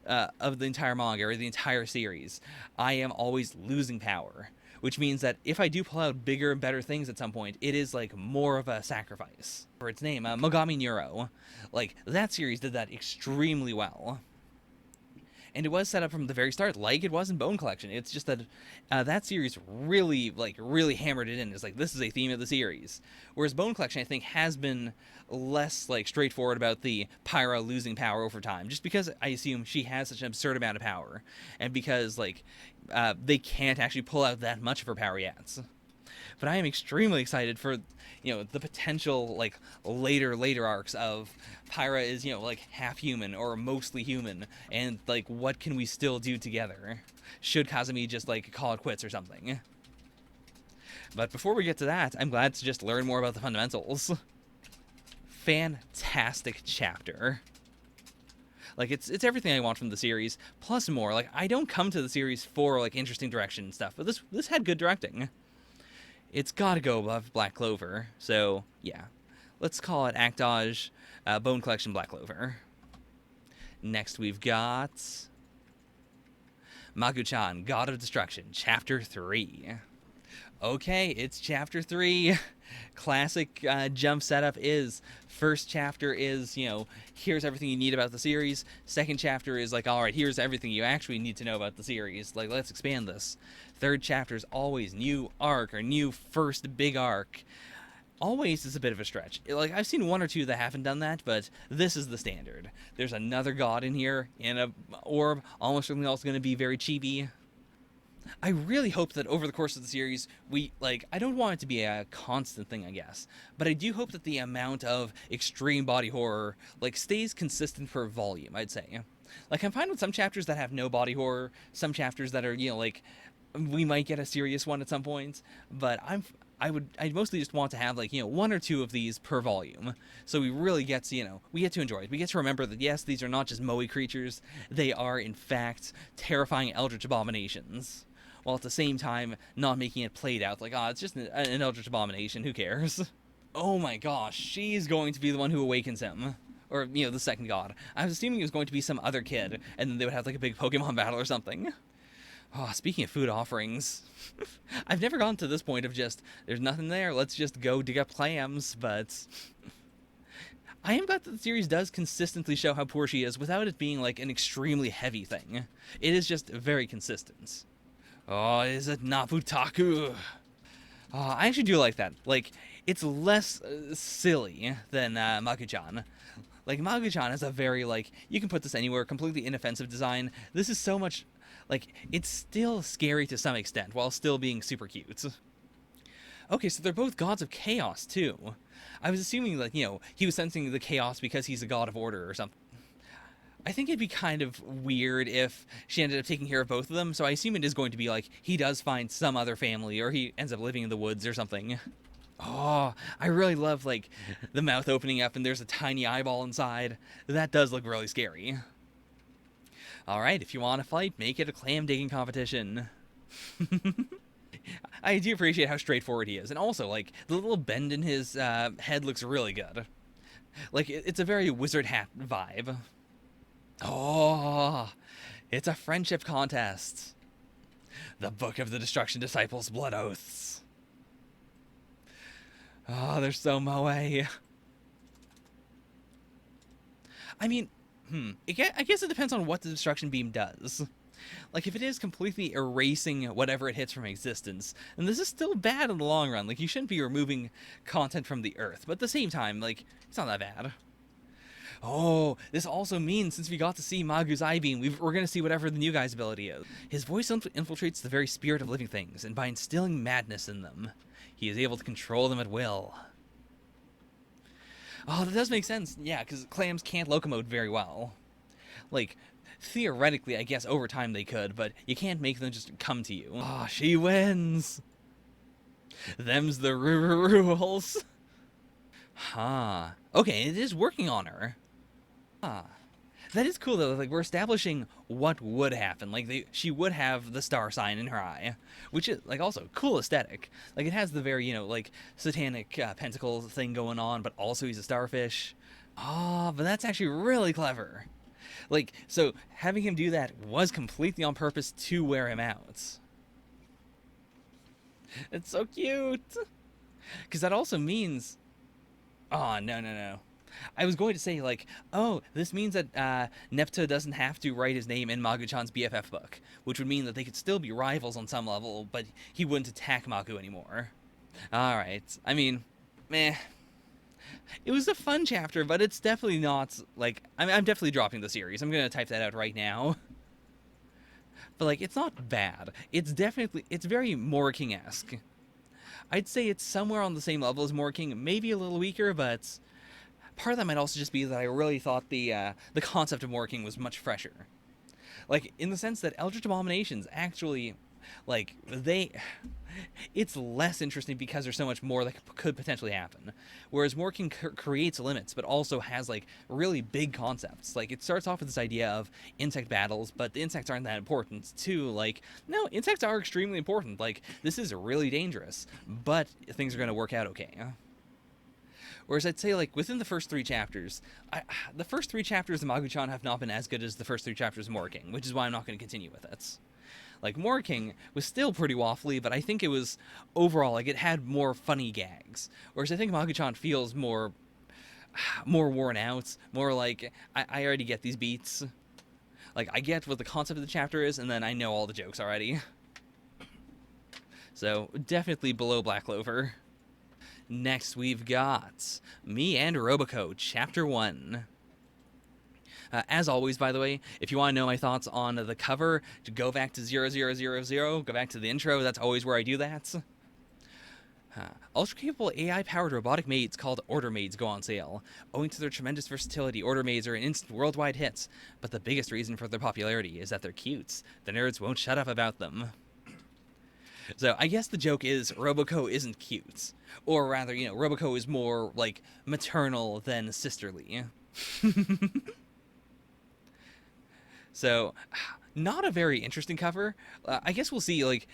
of the entire manga or the entire series, I am always losing power, which means that if I do pull out bigger and better things at some point, it is like more of a sacrifice. For its name, Mogami Neuro, like that series did that extremely well. And it was set up from the very start, like it was in Bone Collection. It's just that that series really hammered it in. It's like, this is a theme of the series. Whereas Bone Collection, I think, has been less like straightforward about the Pyra losing power over time, just because I assume she has such an absurd amount of power, and because like they can't actually pull out that much of her power yet. But I am extremely excited for, you know, the potential, like, later arcs of Pyra is, you know, like, half human or mostly human, and, like, what can we still do together? Should Kazumi just, like, call it quits or something? But before we get to that, I'm glad to just learn more about the fundamentals. Fantastic chapter. Like, it's everything I want from the series, plus more. Like, I don't come to the series for, like, interesting direction and stuff, but this had good directing. It's gotta go above Black Clover, so yeah. Let's call it Actage, Bone Collection Black Clover. Next we've got Magu-chan, God of Destruction, Chapter 3. Okay, it's Chapter 3. Classic jump setup is, first chapter is, you know, here's everything you need about the series. Second chapter is like, alright, here's everything you actually need to know about the series. Like, let's expand this. Third chapter is always new arc or new first big arc. Always is a bit of a stretch. Like, I've seen one or two that haven't done that, but this is the standard. There's another god in here, in a orb, almost certainly also going to be very chibi. I really hope that over the course of the series, I don't want it to be a constant thing, I guess, but I do hope that the amount of extreme body horror, like, stays consistent for volume, I'd say. Like, I'm fine with some chapters that have no body horror, some chapters that are, you know, like, we might get a serious one at some point, but I'd mostly just want to have, like, you know, one or two of these per volume, so we really get to, you know, we get to enjoy it. We get to remember that, yes, these are not just moe creatures, they are, in fact, terrifying eldritch abominations, while at the same time not making it played out like, it's just an eldritch abomination, who cares? Oh my gosh, she's going to be the one who awakens him. Or, you know, the second god. I was assuming it was going to be some other kid, and then they would have, like, a big Pokemon battle or something. Oh, speaking of food offerings, I've never gotten to this point of just, there's nothing there, let's just go dig up clams, but I am glad that the series does consistently show how poor she is without it being, like, an extremely heavy thing. It is just very consistent. Oh, is it Nabutaku? Oh, I actually do like that. Like, it's less silly than Magu-chan. Like, Magu-chan has a very, like, you can put this anywhere, completely inoffensive design. This is so much, like, it's still scary to some extent, while still being super cute. Okay, so they're both gods of chaos, too. I was assuming, like, he was sensing the chaos because he's a god of order or something. I think it'd be kind of weird if she ended up taking care of both of them, so I assume it is going to be, like, he does find some other family, or he ends up living in the woods or something. Oh, I really love, like, the mouth opening up and there's a tiny eyeball inside. That does look really scary. Alright, if you want to fight, make it a clam digging competition. I do appreciate how straightforward he is. And also, like, the little bend in his head looks really good. Like, it's a very wizard hat vibe. Oh, it's a friendship contest. The Book of the Destruction Disciples' Blood Oaths. Oh, they're so moe. I mean, I guess it depends on what the destruction beam does. Like, if it is completely erasing whatever it hits from existence, and this is still bad in the long run. Like, you shouldn't be removing content from the earth, but at the same time, like, it's not that bad. Oh, this also means, since we got to see Magu's eye beam, we're going to see whatever the new guy's ability is. His voice infiltrates the very spirit of living things, and by instilling madness in them, he is able to control them at will. Oh, that does make sense. Yeah, because clams can't locomote very well. Like, theoretically, I guess over time they could, but you can't make them just come to you. Oh, she wins! Them's the rules. Huh. Okay, it is working on her. Huh. That is cool, though. Like, we're establishing what would happen. Like, she would have the star sign in her eye, which is, like, also cool aesthetic. Like, it has the very, like, satanic pentacle thing going on, but also he's a starfish. Oh, but that's actually really clever. Like, so having him do that was completely on purpose to wear him out. It's so cute. Because that also means... Oh, no. I was going to say, like, oh, this means that Nepta doesn't have to write his name in Magu-chan's BFF book, which would mean that they could still be rivals on some level, but he wouldn't attack Magu anymore. Alright, I mean, meh. It was a fun chapter, but it's definitely not, like, I'm definitely dropping the series. I'm gonna type that out right now. But, like, it's not bad. It's very Morking-esque. I'd say it's somewhere on the same level as Morking, maybe a little weaker, but part of that might also just be that I really thought the concept of Morking was much fresher. Like, in the sense that Eldritch Abominations actually, like, it's less interesting because there's so much more that could potentially happen. Whereas Morking creates limits, but also has, like, really big concepts. Like, it starts off with this idea of insect battles, but the insects aren't that important, too. Like, no, insects are extremely important. Like, this is really dangerous, but things are going to work out okay. Whereas I'd say, like, within the first 3 chapters, the first 3 chapters of Magu-chan have not been as good as the first 3 chapters of Morking, which is why I'm not going to continue with it. Like, Morking was still pretty waffly, but I think it was, overall, like, it had more funny gags. Whereas I think Magu-chan feels more worn out, more like, I already get these beats. Like, I get what the concept of the chapter is, and then I know all the jokes already. So, definitely below Black Clover. Next, we've got Me and Roboco, Chapter 1. As always, by the way, if you want to know my thoughts on the cover, to go back to 0000, go back to the intro, that's always where I do that. Ultra-capable AI-powered robotic maids called Order Maids go on sale. Owing to their tremendous versatility, Order Maids are an instant worldwide hit, but the biggest reason for their popularity is that they're cute. The nerds won't shut up about them. So, I guess the joke is, Roboco isn't cute. Or rather, Roboco is more, like, maternal than sisterly. So, not a very interesting cover. I guess we'll see, like,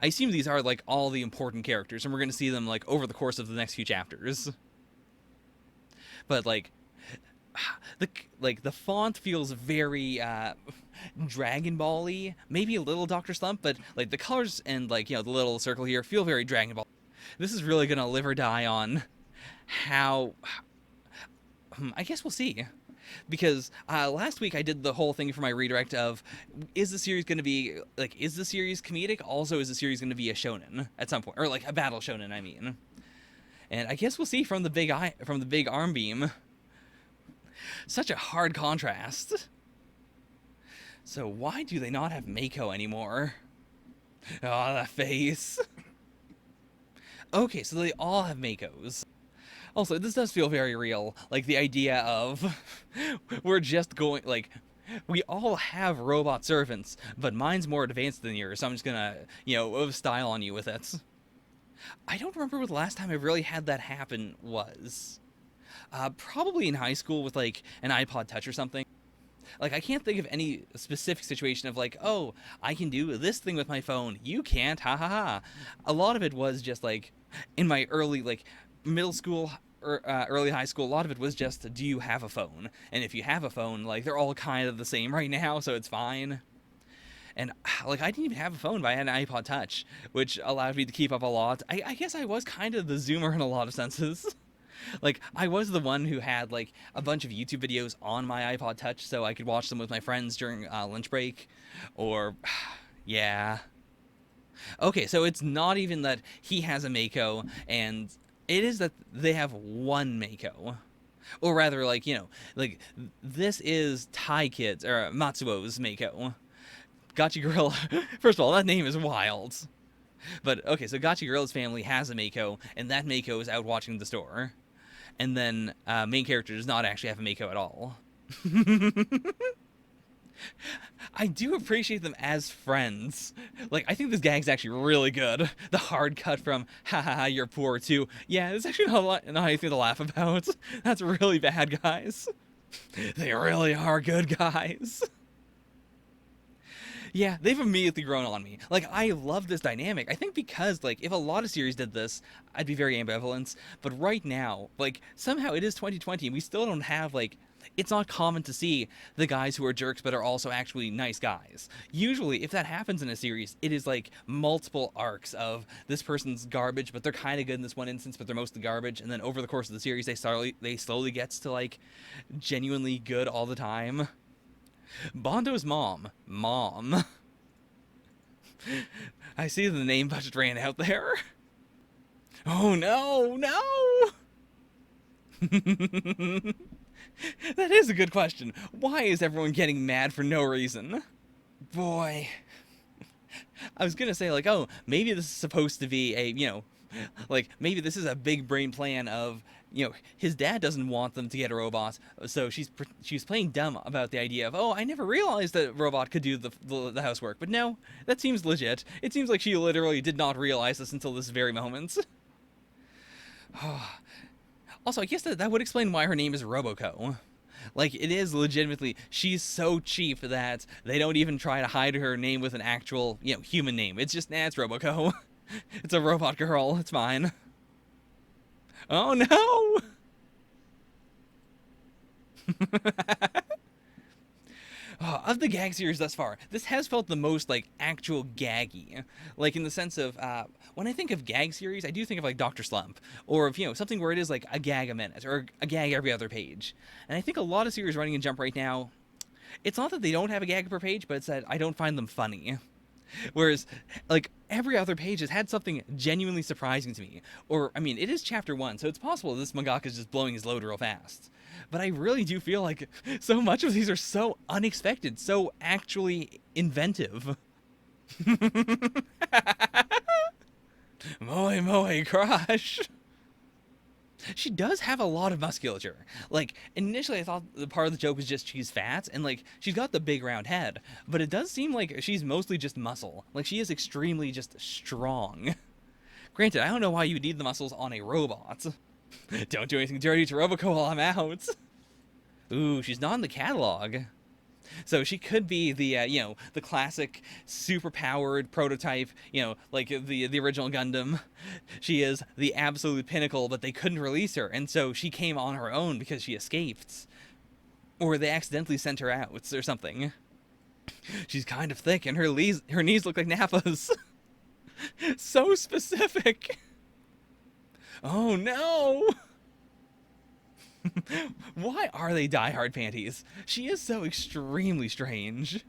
I assume these are, like, all the important characters, and we're going to see them, like, over the course of the next few chapters. But, like, the font feels very, Dragon Ball-y, maybe a little Dr. Slump, but, like, the colors and, like, the little circle here feel very Dragon Ball. This is really gonna live or die on how... I guess we'll see. Because last week I did the whole thing for my redirect of, is the series going to be, like, is the series comedic? Also, is the series going to be a shonen at some point? Or, like, a battle shonen, I mean. And I guess we'll see from the big arm beam. Such a hard contrast. So why do they not have Mako anymore? Oh, that face. Okay, so they all have Makos. Also, this does feel very real. Like, the idea of we're just going, like, we all have robot servants, but mine's more advanced than yours, so I'm just gonna, style on you with it. I don't remember what the last time I really had that happen was. Probably in high school with, like, an iPod Touch or something. Like, I can't think of any specific situation of, like, oh, I can do this thing with my phone, you can't, ha ha ha. A lot of it was just, like, in my early, like, middle school or early high school, a lot of it was just, do you have a phone? And if you have a phone, like, they're all kind of the same right now, so it's fine. And, like, I didn't even have a phone, but I had an iPod Touch, which allowed me to keep up a lot. I guess I was kind of the Zoomer in a lot of senses. Like, I was the one who had, like, a bunch of YouTube videos on my iPod Touch so I could watch them with my friends during lunch break. Or, yeah. Okay, so it's not even that he has a Mako, and it is that they have one Mako. Or rather, like, like, this is Thai Kids, or Matsuo's Mako. Gachi Gorilla, first of all, that name is wild. But, okay, so Gachi Gorilla's family has a Mako, and that Mako is out watching the store. And then main character does not actually have a Mako at all. I do appreciate them as friends. Like, I think this gag's actually really good. The hard cut from, ha ha ha, you're poor too. Yeah, it's actually not anything to laugh about. That's really bad, guys. They really are good guys. Yeah, they've immediately grown on me. Like, I love this dynamic. I think because, like, if a lot of series did this, I'd be very ambivalent. But right now, like, somehow it is 2020 and we still don't have, like, it's not common to see the guys who are jerks but are also actually nice guys. Usually, if that happens in a series, it is, like, multiple arcs of this person's garbage, but they're kind of good in this one instance, but they're mostly garbage. And then over the course of the series, they slowly gets to, like, genuinely good all the time. Bondo's mom. I see the name budget ran out there. Oh no, no! That is a good question. Why is everyone getting mad for no reason? Boy. I was gonna say, like, oh, maybe this is supposed to be a, like, maybe this is a big brain plan of, his dad doesn't want them to get a robot, so she's playing dumb about the idea of, oh, I never realized that a robot could do the housework. But no, that seems legit. It seems like she literally did not realize this until this very moment. Also, I guess that would explain why her name is Roboco. Like, it is legitimately, she's so cheap that they don't even try to hide her name with an actual, human name. It's just, it's Roboco. It's a robot girl. It's fine. Oh no! Of the gag series thus far, this has felt the most, like, actual gaggy. Like, in the sense of, when I think of gag series, I do think of, like, Dr. Slump. Or of, something where it is, like, a gag a minute, or a gag every other page. And I think a lot of series running in Jump right now, it's not that they don't have a gag per page, but it's that I don't find them funny. Whereas, like, every other page has had something genuinely surprising to me. Or, I mean, it is chapter 1, so it's possible this mangaka is just blowing his load real fast. But I really do feel like so much of these are so unexpected, so actually inventive. Moe crush. She does have a lot of musculature. Like, initially I thought the part of the joke was just she's fat, and, like, she's got the big round head, but it does seem like she's mostly just muscle. Like, she is extremely just strong. Granted, I don't know why you would need the muscles on a robot. Don't do anything dirty to Roboco while I'm out. Ooh, she's not in the catalog. So she could be the, the classic super-powered prototype, like the original Gundam. She is the absolute pinnacle, but they couldn't release her, and so she came on her own because she escaped. Or they accidentally sent her out, or something. She's kind of thick, and her knees look like Nappa's. So specific. Oh no! Why are they die-hard panties? She is so extremely strange.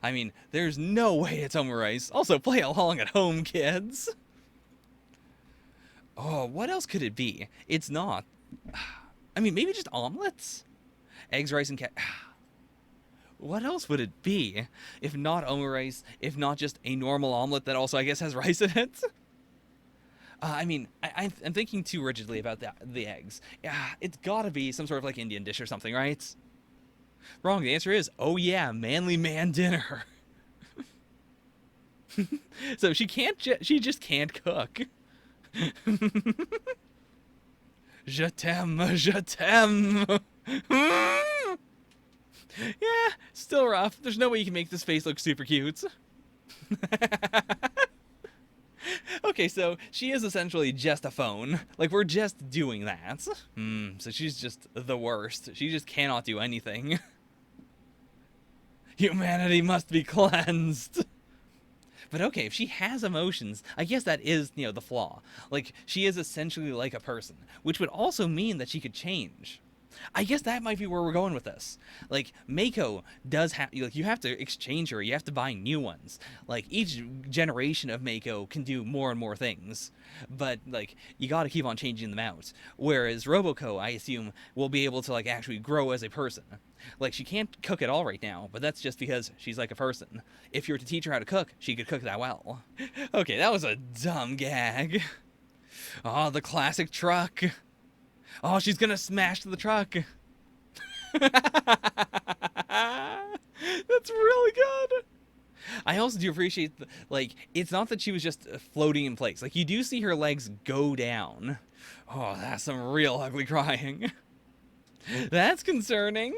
I mean, there's no way it's omurice. Also, play along at home, kids. Oh, what else could it be? It's not. I mean, maybe just omelets? Eggs, rice, and what else would it be if not omurice, if not just a normal omelet that also, I guess, has rice in it? I mean, I'm thinking too rigidly about the eggs. Yeah, it's gotta be some sort of like Indian dish or something, right? Wrong. The answer is, oh yeah, manly man dinner. So she can't. She just can't cook. Je t'aime, je t'aime. Yeah, still rough. There's no way you can make this face look super cute. Okay, so she is essentially just a phone. Like, we're just doing that. So she's just the worst. She just cannot do anything. Humanity must be cleansed. But okay, if she has emotions, I guess that is, the flaw. Like, she is essentially like a person, which would also mean that she could change. I guess that might be where we're going with this. Like, Mako does have, like, you have to exchange her, you have to buy new ones. Like, each generation of Mako can do more and more things, but, like, you gotta keep on changing them out. Whereas Roboco, I assume, will be able to, like, actually grow as a person. Like, she can't cook at all right now, but that's just because she's like a person. If you were to teach her how to cook, she could cook that well. Okay, that was a dumb gag. Oh, the classic truck. Oh, she's gonna smash the truck. That's really good. I also do appreciate, like, it's not that she was just floating in place. Like, you do see her legs go down. Oh, that's some real ugly crying. That's concerning.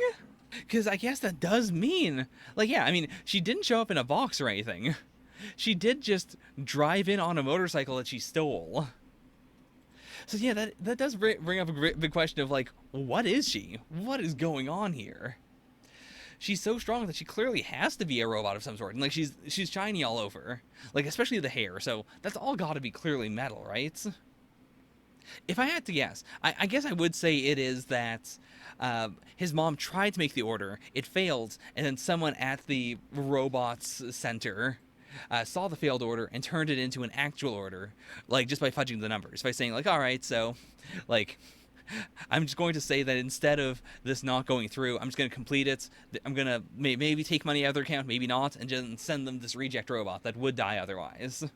Because I guess that does mean, like, yeah, I mean, she didn't show up in a box or anything. She did just drive in on a motorcycle that she stole. So yeah, that does bring up a big question of, like, what is she? What is going on here? She's so strong that she clearly has to be a robot of some sort, and like she's shiny all over, like especially the hair. So that's all got to be clearly metal, right? If I had to guess, I guess I would say it is that his mom tried to make the order, it failed, and then someone at the robots center saw the failed order and turned it into an actual order, like just by fudging the numbers, by saying like, all right, so like I'm just going to say that instead of this not going through, I'm just going to complete it. I'm going to maybe take money out of their account, maybe not, and just send them this reject robot that would die otherwise.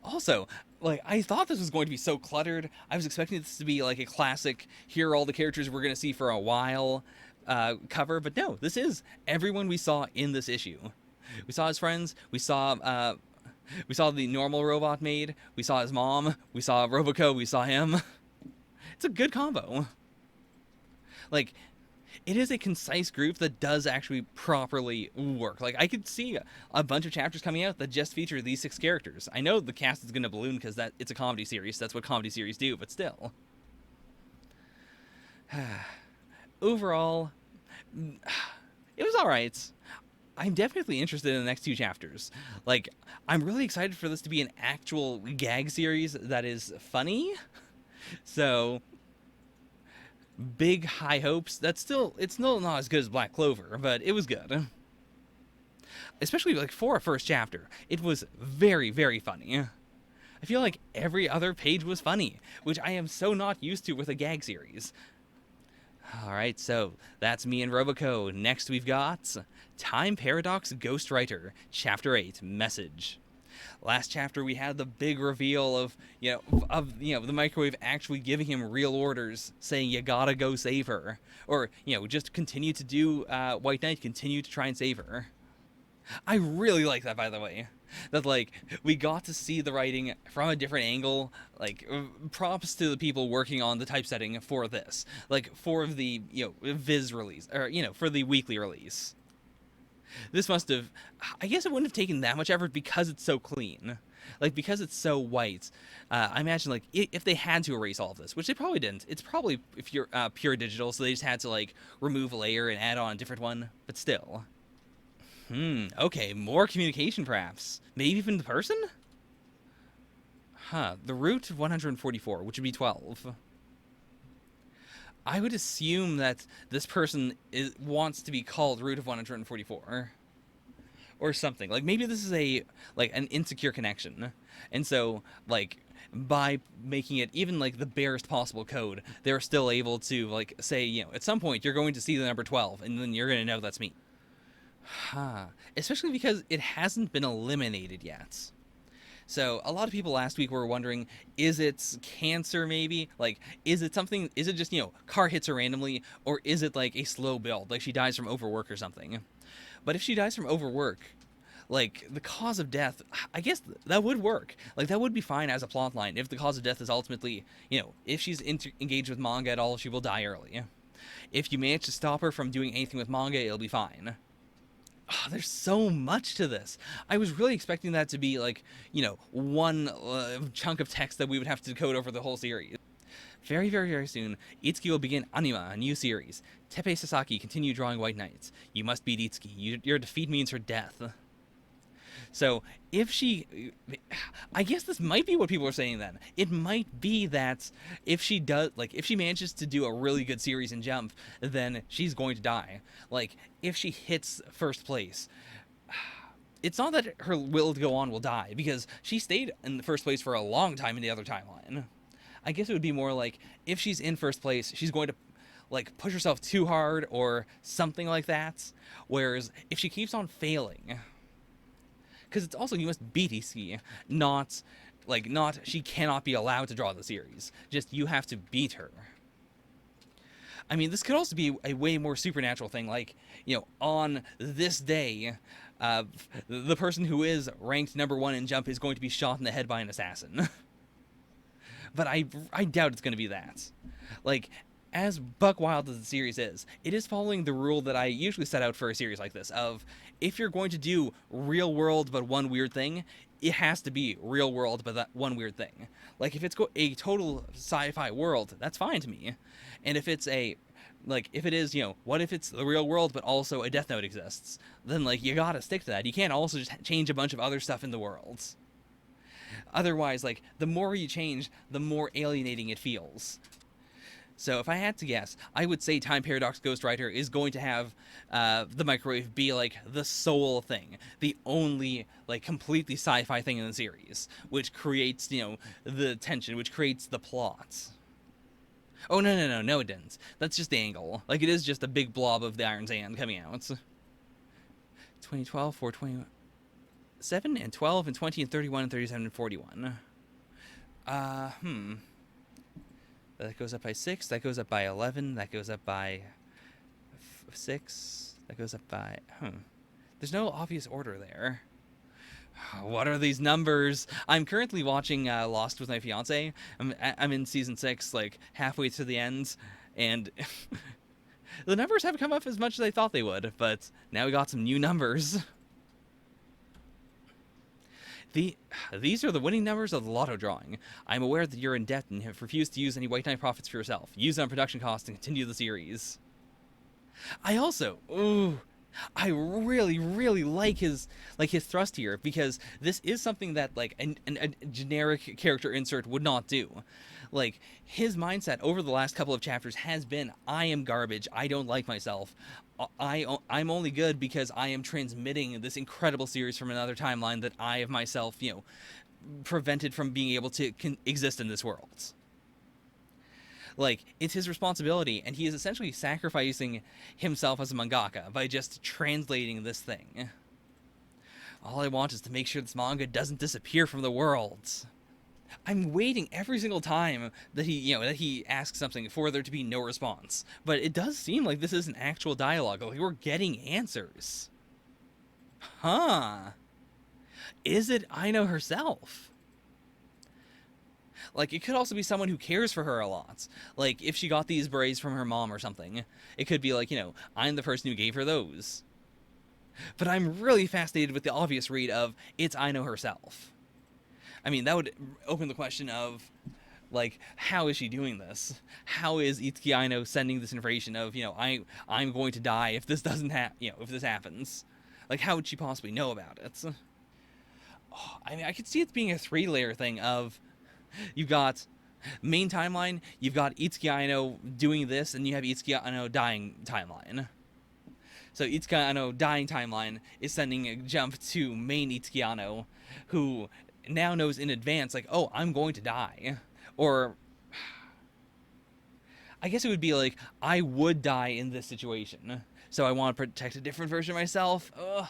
Also, like, I thought this was going to be so cluttered. I was expecting this to be like a classic, here are all the characters we're going to see for a while cover, but no, this is everyone we saw in this issue. We saw his friends, we saw the normal robot maid, we saw his mom, we saw Roboco, we saw him. It's a good combo. Like, it is a concise group that does actually properly work. Like, I could see a bunch of chapters coming out that just feature these 6 characters. I know the cast is going to balloon because it's a comedy series. That's what comedy series do, but still. Overall, it was alright. I'm definitely interested in the next 2 chapters. Like, I'm really excited for this to be an actual gag series that is funny. So, big high hopes. It's still not as good as Black Clover, but it was good. Especially, like, for a first chapter. It was very, very funny. I feel like every other page was funny, which I am so not used to with a gag series. Alright, so that's me and Roboco. Next we've got Time Paradox Ghostwriter, Chapter 8, Message. Last chapter we had the big reveal of the microwave actually giving him real orders, saying you gotta go save her. Or, just continue to do White Knight, continue to try and save her. I really like that, by the way. That, like, we got to see the writing from a different angle. Like, props to the people working on the typesetting for this. Like, for the, Viz release, or, for the weekly release. This must have, I guess it wouldn't have taken that much effort because it's so clean. Like, because it's so white. I imagine, like, if they had to erase all of this, which they probably didn't. It's probably pure digital, so they just had to, like, remove a layer and add on a different one. But still. Okay, more communication perhaps. Maybe even the person? The root of 144, which would be 12. I would assume that this person wants to be called root of 144. or something. Like maybe this is an insecure connection, and so like by making it even like the barest possible code, they're still able to like say, at some point you're going to see the number 12, and then you're going to know that's me. Huh. Especially because it hasn't been eliminated yet. So a lot of people last week were wondering, is it cancer maybe? Like, is it something, is it just, car hits her randomly, or is it like a slow build, like she dies from overwork or something? But if she dies from overwork, like the cause of death, I guess that would work. Like that would be fine as a plot line if the cause of death is ultimately, if she's engaged with manga at all, she will die early. If you manage to stop her from doing anything with manga, it'll be fine. Oh, there's so much to this. I was really expecting that to be like, one chunk of text that we would have to decode over the whole series. Very, very, very soon, Itsuki will begin Anima, a new series. Teppei Sasaki continue drawing White Knights. You must beat Itsuki. Your defeat means her death. So, if she... I guess this might be what people are saying then. It might be that if she does... Like, if she manages to do a really good series in Jump, then she's going to die. Like, if she hits first place... It's not that her will to go on will die, because she stayed in the first place for a long time in the other timeline. I guess it would be more like, if she's in first place, she's going to like push herself too hard or something like that. Whereas if she keeps on failing... Because it's also, you must beat Itsuki, not, she cannot be allowed to draw the series. Just, you have to beat her. I mean, this could also be a way more supernatural thing, like, on this day, the person who is ranked number 1 in Jump is going to be shot in the head by an assassin. But I doubt it's going to be that. Like, as buck wild as the series is, it is following the rule that I usually set out for a series like this, of if you're going to do real world but one weird thing, it has to be real world but that one weird thing. Like, if it's a total sci-fi world, that's fine to me. And if it's if it is, what if it's the real world but also a Death Note exists? Then, you gotta stick to that. You can't also just change a bunch of other stuff in the world. Otherwise, the more you change, the more alienating it feels. So if I had to guess, I would say Time Paradox Ghostwriter is going to have the microwave be the sole thing, the only completely sci-fi thing in the series, which creates the tension, which creates the plot. Oh no it didn't. That's just the angle. It is just a big blob of the Iron Sand coming out. 2012, 427 and 12 and 20 and 31 and 37 and 41. That goes up by 6, that goes up by 11, that goes up by 6, that goes up by... There's no obvious order there. What are these numbers? I'm currently watching Lost with my fiance. I'm in season 6, halfway to the end, and the numbers haven't come up as much as I thought they would, but now we got some new numbers. These are the winning numbers of the lotto drawing. I'm aware that you're in debt and have refused to use any White Knight profits for yourself. Use it on production costs and continue the series. I really, really like his thrust here, because this is something that a generic character insert would not do. His mindset over the last couple of chapters has been, I am garbage, I don't like myself, I'm only good because I am transmitting this incredible series from another timeline that I have myself, prevented from being able to exist in this world. It's his responsibility, and he is essentially sacrificing himself as a mangaka by just translating this thing. All I want is to make sure this manga doesn't disappear from the world. I'm waiting every single time that he asks something for there to be no response. But it does seem like this is an actual dialogue. We're getting answers. Huh. Is it Aino herself? It could also be someone who cares for her a lot. If she got these berets from her mom or something. It could be I'm the person who gave her those. But I'm really fascinated with the obvious read of, it's Aino herself. I mean, that would open the question of, how is she doing this? How is Itsuki Aino sending this information of, I'm going to die if this doesn't if this happens? How would she possibly know about it? Oh, I mean, I could see it being a 3-layer thing of, you've got main timeline, you've got Itsuki Aino doing this, and you have Itsuki Aino dying timeline. So Itsuki Ano dying timeline is sending a jump to main Itsuki Ano, who now knows in advance, like, oh, I'm going to die. Or I guess it would be like, I would die in this situation, so I want to protect a different version of myself. Ugh.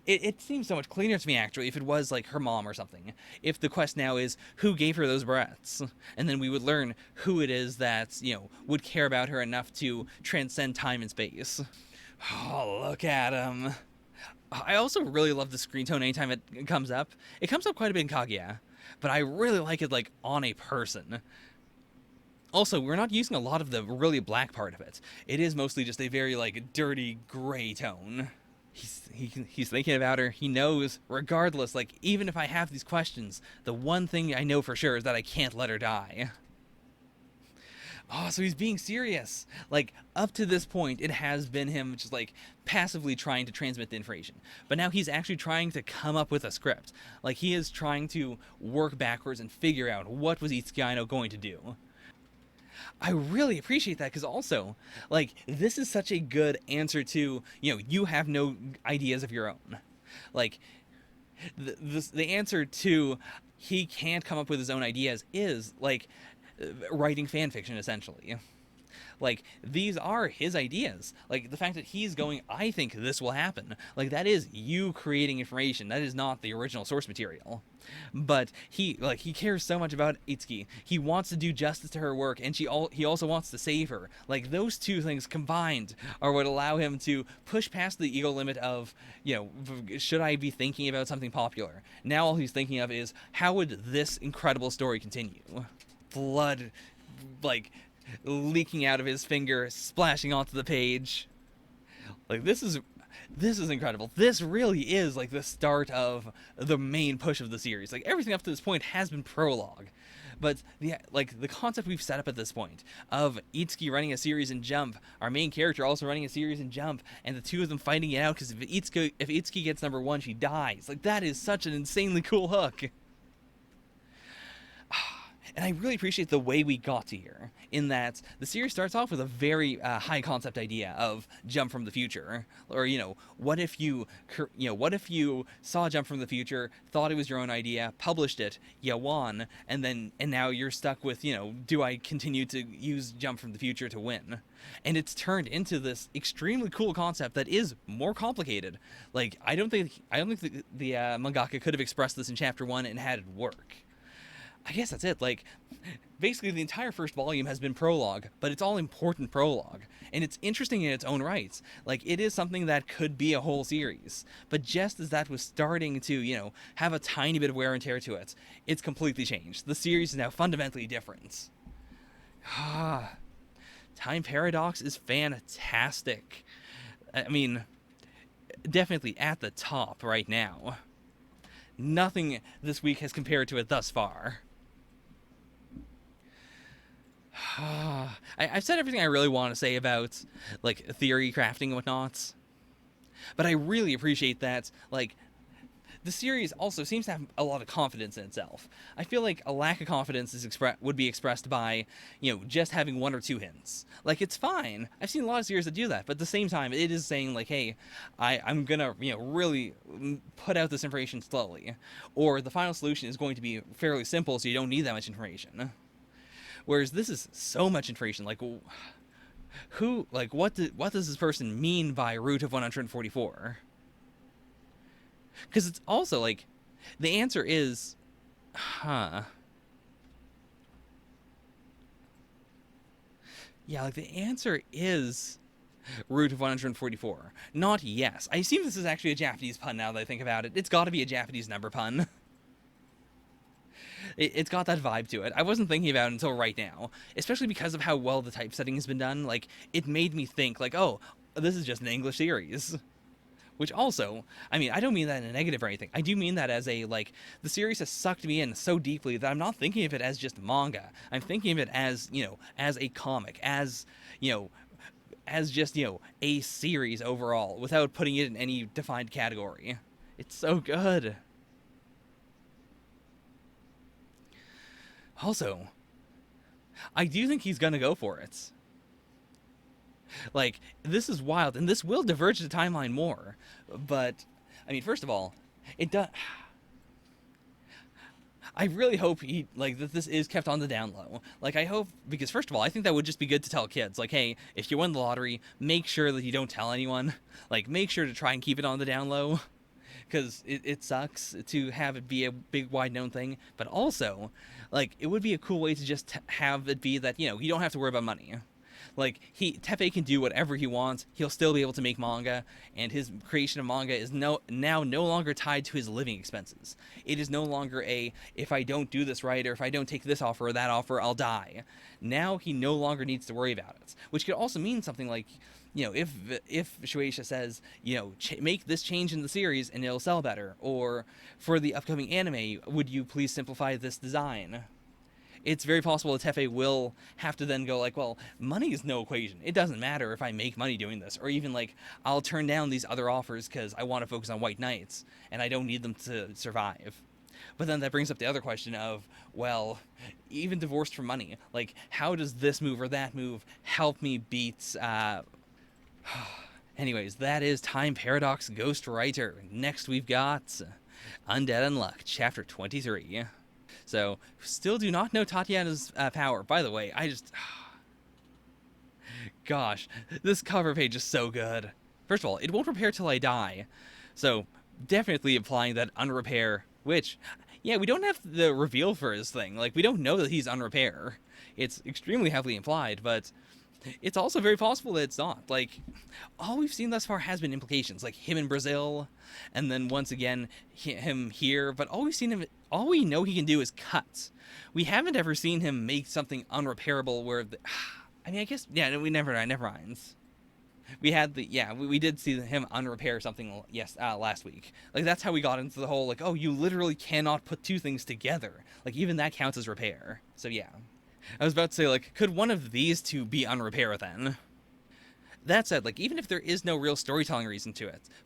It seems so much cleaner to me, actually, if it was like her mom or something. If the quest now is who gave her those breaths, and then we would learn who it is that, would care about her enough to transcend time and space. Oh, look at him. I also really love the screen tone anytime it comes up. It comes up quite a bit in Kaguya, but I really like it, like, on a person. Also, we're not using a lot of the really black part of it. It is mostly just a very, like, dirty gray tone. He's thinking about her. He knows, regardless, like, even if I have these questions, the one thing I know for sure is that I can't let her die. Oh, so he's being serious. Like, up to this point, it has been him just, like, passively trying to transmit the information. But now he's actually trying to come up with a script. Like, he is trying to work backwards and figure out what was Itsuki Ano going to do. I really appreciate that, because also, like, this is such a good answer to, you have no ideas of your own. Like, the answer to he can't come up with his own ideas is, like, writing fan fiction, essentially. Like, these are his ideas. Like, the fact that he's going, I think this will happen. Like, that is you creating information. That is not the original source material. But he cares so much about Itsuki. He wants to do justice to her work, and he also wants to save her. Like, those two things combined are what allow him to push past the ego limit of, should I be thinking about something popular? Now all he's thinking of is, how would this incredible story continue? Blood, like, leaking out of his finger, splashing onto the page. Like, this is incredible. This really is, like, the start of the main push of the series. Like, everything up to this point has been prologue. But, the concept we've set up at this point of Itsuki running a series in Jump, our main character also running a series in Jump, and the two of them fighting it out, because if Itsuki gets number one, she dies. Like, that is such an insanely cool hook. And I really appreciate the way we got to here, in that the series starts off with a very high concept idea of Jump from the future, or what if you saw Jump from the future, thought it was your own idea, published it, you won, and now you're stuck with do I continue to use Jump from the future to win? And it's turned into this extremely cool concept that is more complicated. Like, I don't think the mangaka could have expressed this in chapter 1 and had it work. I guess that's it. Like, basically the entire first volume has been prologue, but it's all important prologue. And it's interesting in its own rights. Like, it is something that could be a whole series. But just as that was starting to, have a tiny bit of wear and tear to it, it's completely changed. The series is now fundamentally different. Time Paradox is fantastic. I mean, definitely at the top right now. Nothing this week has compared to it thus far. I've said everything I really want to say about, like, theory crafting and whatnot, but I really appreciate that, like, the series also seems to have a lot of confidence in itself. I feel like a lack of confidence would be expressed by, just having one or two hints. Like, it's fine. I've seen a lot of series that do that, but at the same time, it is saying, like, hey, I'm gonna, really put out this information slowly. Or the final solution is going to be fairly simple, so you don't need that much information. Whereas this is so much information. Like, what does this person mean by root of 144? Because it's also, like, the answer is, yeah, like, the answer is root of 144, not yes. I assume this is actually a Japanese pun now that I think about it. It's got to be a Japanese number pun. It's got that vibe to it. I wasn't thinking about it until right now, especially because of how well the typesetting has been done. Like, it made me think, like, oh, this is just an English series. Which also, I mean, I don't mean that in a negative or anything. I do mean that as a, like, the series has sucked me in so deeply that I'm not thinking of it as just manga. I'm thinking of it as, as a comic, as just, a series overall, without putting it in any defined category. It's so good. Also, I do think he's gonna go for it. Like, this is wild, and this will diverge the timeline more. But, I mean, first of all, it does. I really hope that this is kept on the down low. Like, I hope, because first of all, I think that would just be good to tell kids. Like, hey, if you win the lottery, make sure that you don't tell anyone. Like, make sure to try and keep it on the down low, because it sucks to have it be a big, wide known thing. But also, like, it would be a cool way to just have it be that, you don't have to worry about money. Like, Teppei can do whatever he wants. He'll still be able to make manga, and his creation of manga is now no longer tied to his living expenses. It is no longer if I don't do this right, or if I don't take this offer or that offer, I'll die. Now he no longer needs to worry about it, which could also mean something like, if Shueisha says, make this change in the series and it'll sell better, or for the upcoming anime, would you please simplify this design? It's very possible that Teppei will have to then go like, well, money is no equation. It doesn't matter if I make money doing this, or even like, I'll turn down these other offers because I want to focus on White Knights and I don't need them to survive. But then that brings up the other question of, well, even divorced from money, like, how does this move or that move help me beat anyways, that is Time Paradox Ghostwriter. Next we've got Undead Unluck, Chapter 23. So, still do not know Tatiana's power. By the way, gosh, this cover page is so good. First of all, it won't repair till I die. So, definitely implying that unrepair, which, yeah, we don't have the reveal for his thing. Like, we don't know that he's unrepair. It's extremely heavily implied, but it's also very possible that it's not. Like, all we've seen thus far has been implications, like him in Brazil, and then once again him here. But all we know he can do is cuts. We haven't ever seen him make something unrepairable. I mean, I guess, yeah, we never minds. We had we did see him unrepair something last week. Like, that's how we got into the whole, like, oh, you literally cannot put two things together. Like, even that counts as repair. So yeah. I was about to say, like, could one of these two be unrepair then? That said, like, even if there is no real storytelling reason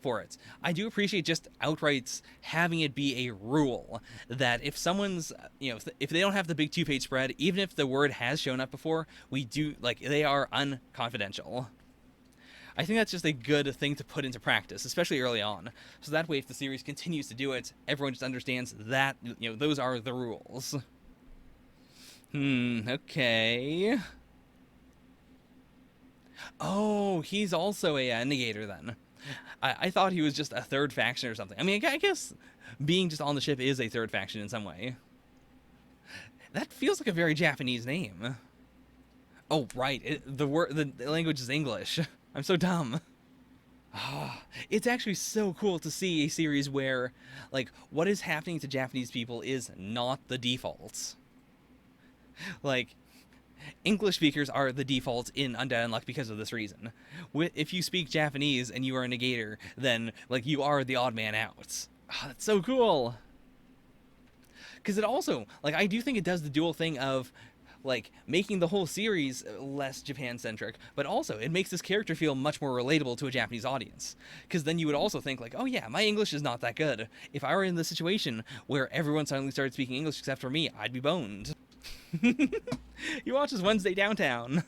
for it, I do appreciate just outright having it be a rule that if someone's, if they don't have the big 2-page spread, even if the word has shown up before, they are unconfidential. I think that's just a good thing to put into practice, especially early on. So that way, if the series continues to do it, everyone just understands that, those are the rules. Okay. Oh, he's also a negator then. I thought he was just a third faction or something. I mean, I guess being just on the ship is a third faction in some way. That feels like a very Japanese name. Oh, right. The language is English. I'm so dumb. It's actually so cool to see a series where, like, what is happening to Japanese people is not the default. Like, English speakers are the default in Undead Unluck because of this reason. If you speak Japanese and you are a negator, then, like, you are the odd man out. Oh, that's so cool! Because it also, like, I do think it does the dual thing of, like, making the whole series less Japan-centric, but also it makes this character feel much more relatable to a Japanese audience. Because then you would also think, like, oh yeah, my English is not that good. If I were in the situation where everyone suddenly started speaking English except for me, I'd be boned. He watches Wednesday Downtown.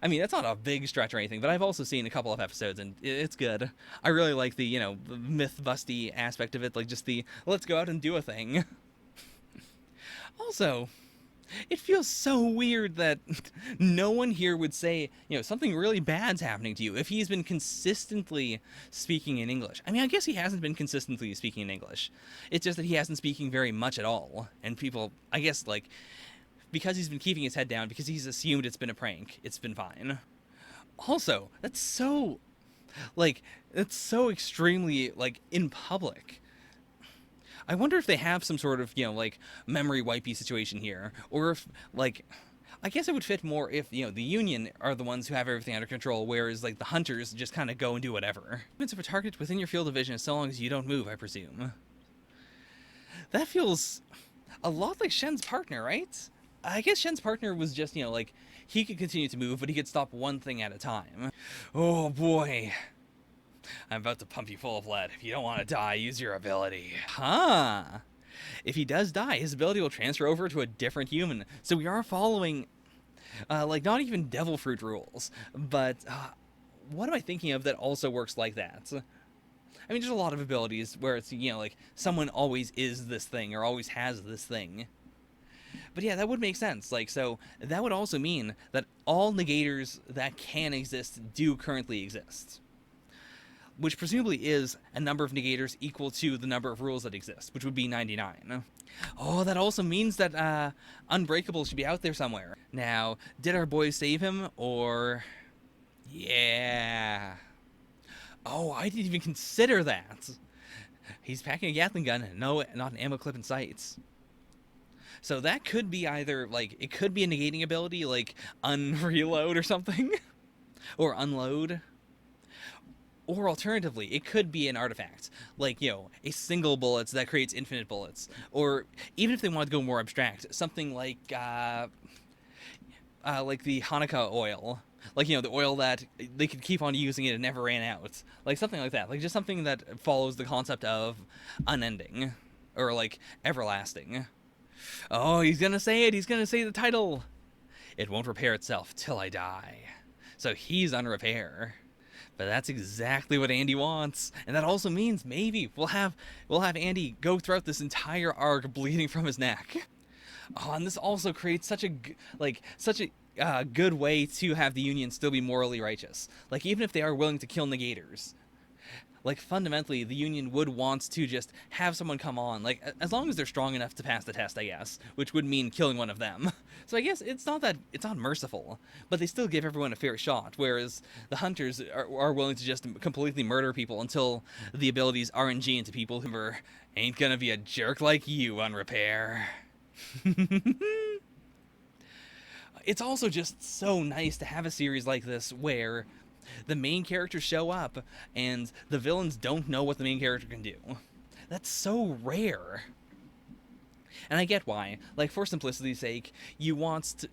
I mean, that's not a big stretch or anything, but I've also seen a couple of episodes, and it's good. I really like the, myth-busty aspect of it, like just the, let's go out and do a thing. Also, it feels so weird that no one here would say, something really bad's happening to you if he's been consistently speaking in English. I mean, I guess he hasn't been consistently speaking in English. It's just that he hasn't speaking very much at all. And people, I guess, like, because he's been keeping his head down, because he's assumed it's been a prank, it's been fine. Also, that's so extremely, like, in public. I wonder if they have some sort of, memory wipey situation here. Or if, like, I guess it would fit more if, the Union are the ones who have everything under control, whereas, like, the Hunters just kind of go and do whatever. Movements of a target within your field of vision as long as you don't move, I presume. That feels a lot like Shen's partner, right? I guess Shen's partner was just, he could continue to move, but he could stop one thing at a time. Oh, boy. I'm about to pump you full of lead. If you don't want to die, use your ability. Huh. If he does die, his ability will transfer over to a different human. So we are following, not even devil fruit rules, but what am I thinking of that also works like that? I mean, there's a lot of abilities where it's, like, someone always is this thing or always has this thing. But yeah, that would make sense. Like, so that would also mean that all negators that can exist do currently exist. Which presumably is a number of negators equal to the number of rules that exist, which would be 99. Oh, that also means that Unbreakable should be out there somewhere. Now, did our boys save him, or... Yeah. Oh, I didn't even consider that. He's packing a Gatling gun, no, not an ammo clip in sights. So that could be either, like, it could be a negating ability, like unreload or something, or unload. Or alternatively, it could be an artifact, like, a single bullets that creates infinite bullets. Or even if they want to go more abstract, something like the Hanukkah oil. Like, the oil that they could keep on using it and never ran out. Like, something like that. Like, just something that follows the concept of unending. Or, like, everlasting. Oh, he's gonna say it! He's gonna say the title! It won't repair itself till I die. So he's on repair. But that's exactly what Andy wants. And that also means maybe we'll have Andy go throughout this entire arc bleeding from his neck. Oh, and this also creates such a good way to have the Union still be morally righteous. Like, even if they are willing to kill negators, like, fundamentally, the Union would want to just have someone come on, like, as long as they're strong enough to pass the test, I guess, which would mean killing one of them. So I guess it's not merciful, but they still give everyone a fair shot, whereas the Hunters are willing to just completely murder people until the abilities RNG into people who ain't gonna be a jerk like you on repair. It's also just so nice to have a series like this where the main characters show up and the villains don't know what the main character can do. That's so rare. And I get why. Like, for simplicity's sake, you want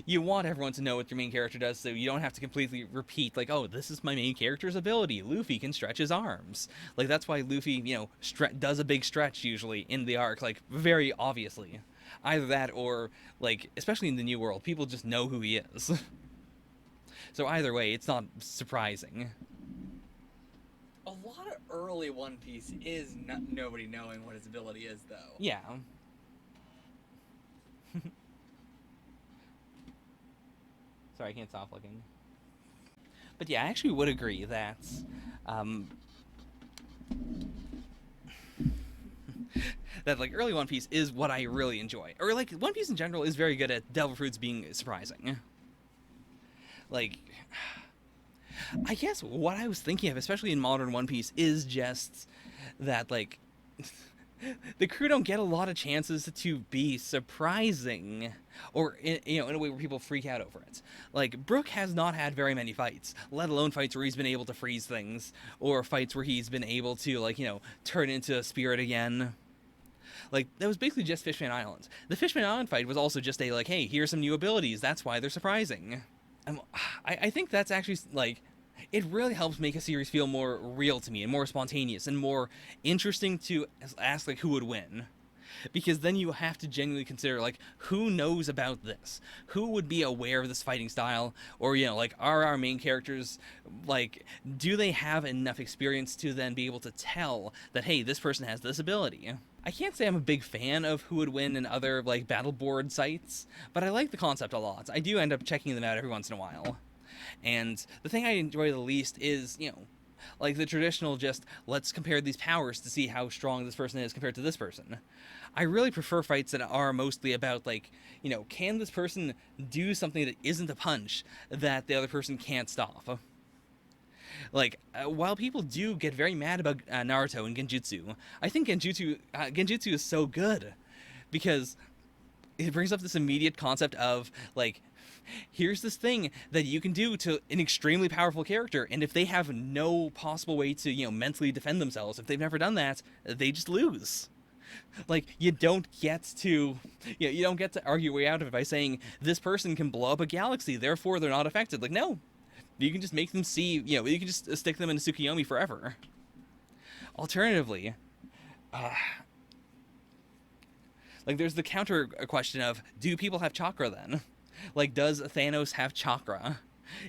everyone to know what your main character does, so you don't have to completely repeat, like, oh, this is my main character's ability. Luffy can stretch his arms. Like, that's why Luffy, does a big stretch usually in the arc, like, very obviously. Either that or, like, especially in the New World, people just know who he is. So either way, it's not surprising. A lot of early One Piece is nobody knowing what his ability is, though. Yeah. Sorry, I can't stop looking. But yeah, I actually would agree that that, like, early One Piece is what I really enjoy. Or, like, One Piece in general is very good at Devil Fruits being surprising. Like, I guess what I was thinking of, especially in modern One Piece, is just that, like, the crew don't get a lot of chances to be surprising, or, in a way where people freak out over it. Like, Brook has not had very many fights, let alone fights where he's been able to freeze things, or fights where he's been able to, like, turn into a spirit again. Like, that was basically just Fishman Island. The Fishman Island fight was also just a, like, hey, here's some new abilities, that's why they're surprising. I think that's actually, like, it really helps make a series feel more real to me and more spontaneous and more interesting to ask, like, who would win. Because then you have to genuinely consider, like, who knows about this? Who would be aware of this fighting style? Or, like, are our main characters, like, do they have enough experience to then be able to tell that, hey, this person has this ability? I can't say I'm a big fan of who would win in other, like, battle board sites, but I like the concept a lot. I do end up checking them out every once in a while. And the thing I enjoy the least is, like, the traditional just, let's compare these powers to see how strong this person is compared to this person. I really prefer fights that are mostly about, like, can this person do something that isn't a punch that the other person can't stop? Like, while people do get very mad about Naruto and Genjutsu, I think Genjutsu is so good because it brings up this immediate concept of, like, here's this thing that you can do to an extremely powerful character, and if they have no possible way to, mentally defend themselves, if they've never done that, they just lose. Like, you don't get to argue your way out of it by saying this person can blow up a galaxy, therefore they're not affected. Like, no. You can just make them see, you can just stick them in Tsukiyomi forever. Alternatively, like, there's the counter question of, do people have chakra then? Like, does Thanos have chakra?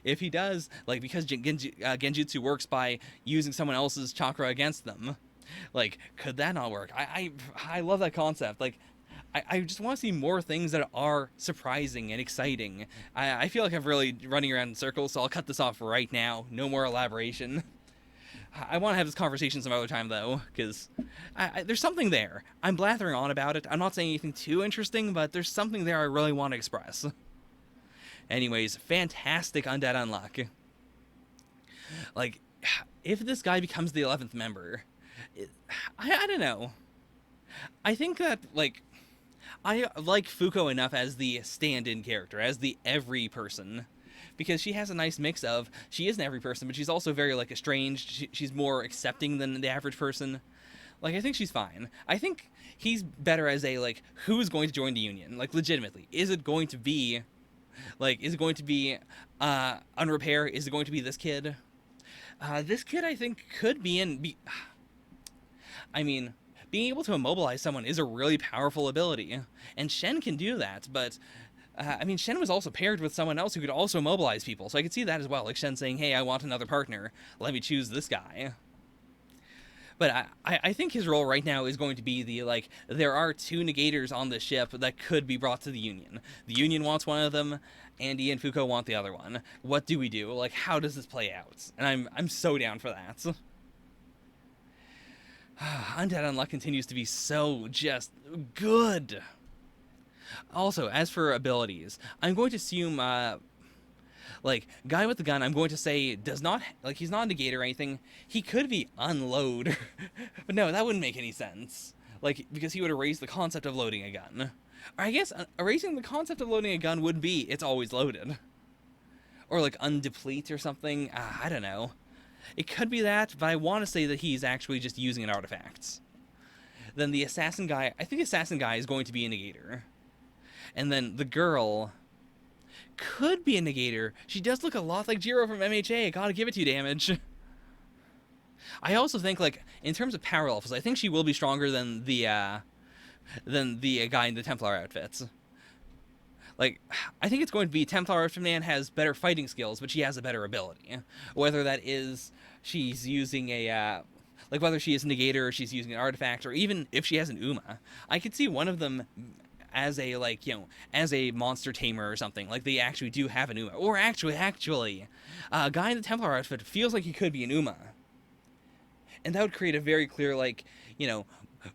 If he does, like, because genjutsu works by using someone else's chakra against them, like, could that not work? I love that concept. Like, I just want to see more things that are surprising and exciting. I feel like I'm really running around in circles, so I'll cut this off right now. No more elaboration. I want to have this conversation some other time, though, because there's something there. I'm blathering on about it. I'm not saying anything too interesting, but there's something there I really want to express. Anyways, fantastic Undead Unluck. Like, if this guy becomes the 11th member, I don't know. I think that, like, I like Fuko enough as the stand-in character, as the every person, because she has a nice mix of, she is an every person, but she's also very, like, estranged. She's more accepting than the average person. Like, I think she's fine. I think he's better as a, like, who's going to join the Union? Like, legitimately. Is it going to be, like, is it going to be Unrepair? Is it going to be this kid? This kid, I think, could be in... I mean, being able to immobilize someone is a really powerful ability, and Shen can do that, but, I mean, Shen was also paired with someone else who could also mobilize people, so I could see that as well, like Shen saying, hey, I want another partner, let me choose this guy. But I think his role right now is going to be the, like, there are 2 negators on the ship that could be brought to the Union. The Union wants one of them, Andy and Fuko want the other one. What do we do? Like, how does this play out? And I'm so down for that. Undead Unluck continues to be so just good. Also, as for abilities, I'm going to assume, like, guy with the gun, I'm going to say does not, like, he's not a negator or anything. He could be unload. But no, that wouldn't make any sense. Like, because he would erase the concept of loading a gun. Or I guess erasing the concept of loading a gun would be it's always loaded. Or, like, undeplete or something. I don't know. It could be that, but I want to say that he's actually just using an artifact. Then the assassin guy, I think assassin guy is going to be a negator. And then the girl could be a negator. She does look a lot like Jiro from MHA. Gotta give it to you, Damage. I also think, like, in terms of power levels, I think she will be stronger than the guy in the Templar outfits. Like, I think it's going to be Templar outfit man has better fighting skills, but she has a better ability. Whether that is she's using a, like, whether she is a negator or she's using an artifact, or even if she has an Uma. I could see one of them as a, like, you know, as a monster tamer or something. Like, they actually do have an Uma. Or actually, a guy in the Templar outfit feels like he could be an Uma. And that would create a very clear, like, you know,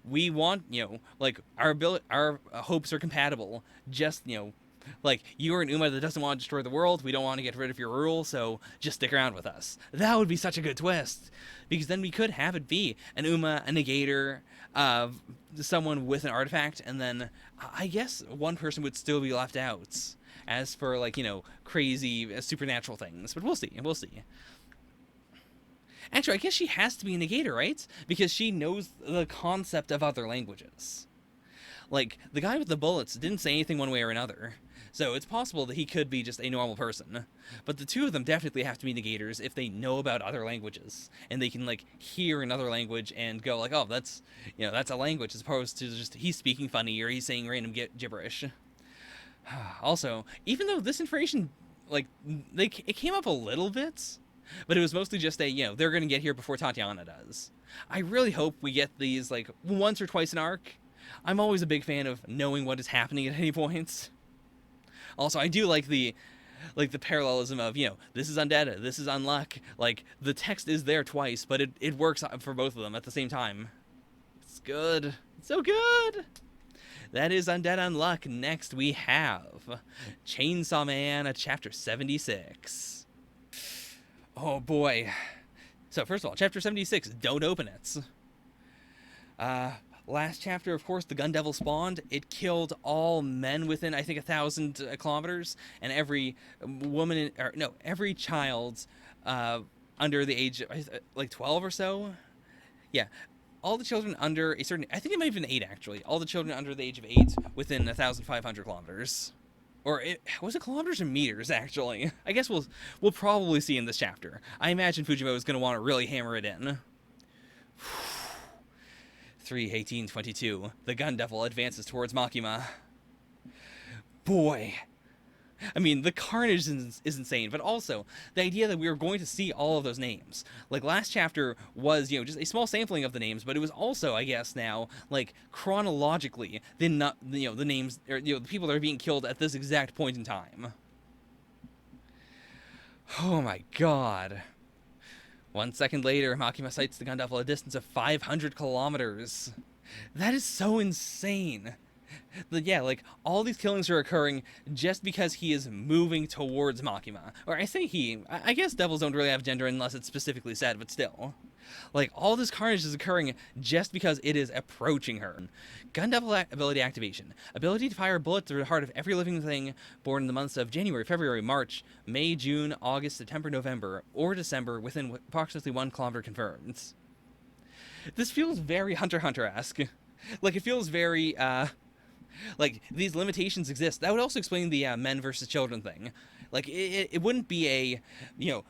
we want, you know, like, our hopes are compatible. Just, you know, like, you're an Uma that doesn't want to destroy the world, we don't want to get rid of your rule, so just stick around with us. That would be such a good twist. Because then we could have it be an Uma, a negator, someone with an artifact, and then I guess one person would still be left out. As for, like, you know, crazy supernatural things. But we'll see, we'll see. Actually, I guess she has to be a negator, right? Because she knows the concept of other languages. Like, the guy with the bullets didn't say anything one way or another. So it's possible that he could be just a normal person. But the 2 of them definitely have to be negators if they know about other languages. And they can, like, hear another language and go, like, oh, that's, you know, that's a language, as opposed to just he's speaking funny or he's saying random gibberish. Also, even though this information, like, it came up a little bit, but it was mostly just a, you know, they're going to get here before Tatiana does. I really hope we get these, like, once or twice an arc. I'm always a big fan of knowing what is happening at any point. Also, I do like the parallelism of, you know, this is Undead, this is Unluck. Like, the text is there twice, but it works for both of them at the same time. It's good. It's so good! That is Undead Unluck. Next, we have Chainsaw Man at Chapter 76. Oh, boy. So, first of all, Chapter 76, don't open it. Last chapter, of course, the Gun Devil spawned. It killed all men within, I think, 1,000 kilometers, and every woman, every child under the age of, like, 12 or so. Yeah, all the children under a certain, I think it might have been 8, actually. All the children under the age of 8 within 1,500 kilometers. Or, was it kilometers or meters, actually? I guess we'll probably see in this chapter. I imagine Fujimoto is going to want to really hammer it in. 3:18:22. The Gun Devil advances towards Makima. Boy. I mean, the carnage is insane, but also the idea that we were going to see all of those names. Like, last chapter was, just a small sampling of the names, but it was also, I guess, now, like, chronologically, the names, or, the people that are being killed at this exact point in time. Oh my god. 1 second later, Makima sights the Gun Devil at a distance of 500 kilometers. That is so insane. Yeah, like, all these killings are occurring just because he is moving towards Makima. Or I say he, I guess devils don't really have gender unless it's specifically said, but still. Like, all this carnage is occurring just because it is approaching her. Gun Devil ability activation. Ability to fire a bullet through the heart of every living thing born in the months of January, February, March, May, June, August, September, November, or December within approximately 1 kilometer confirmed. This feels very Hunter x Hunter-esque. Like, it feels very, like, these limitations exist. That would also explain the men versus children thing. Like, it wouldn't be a,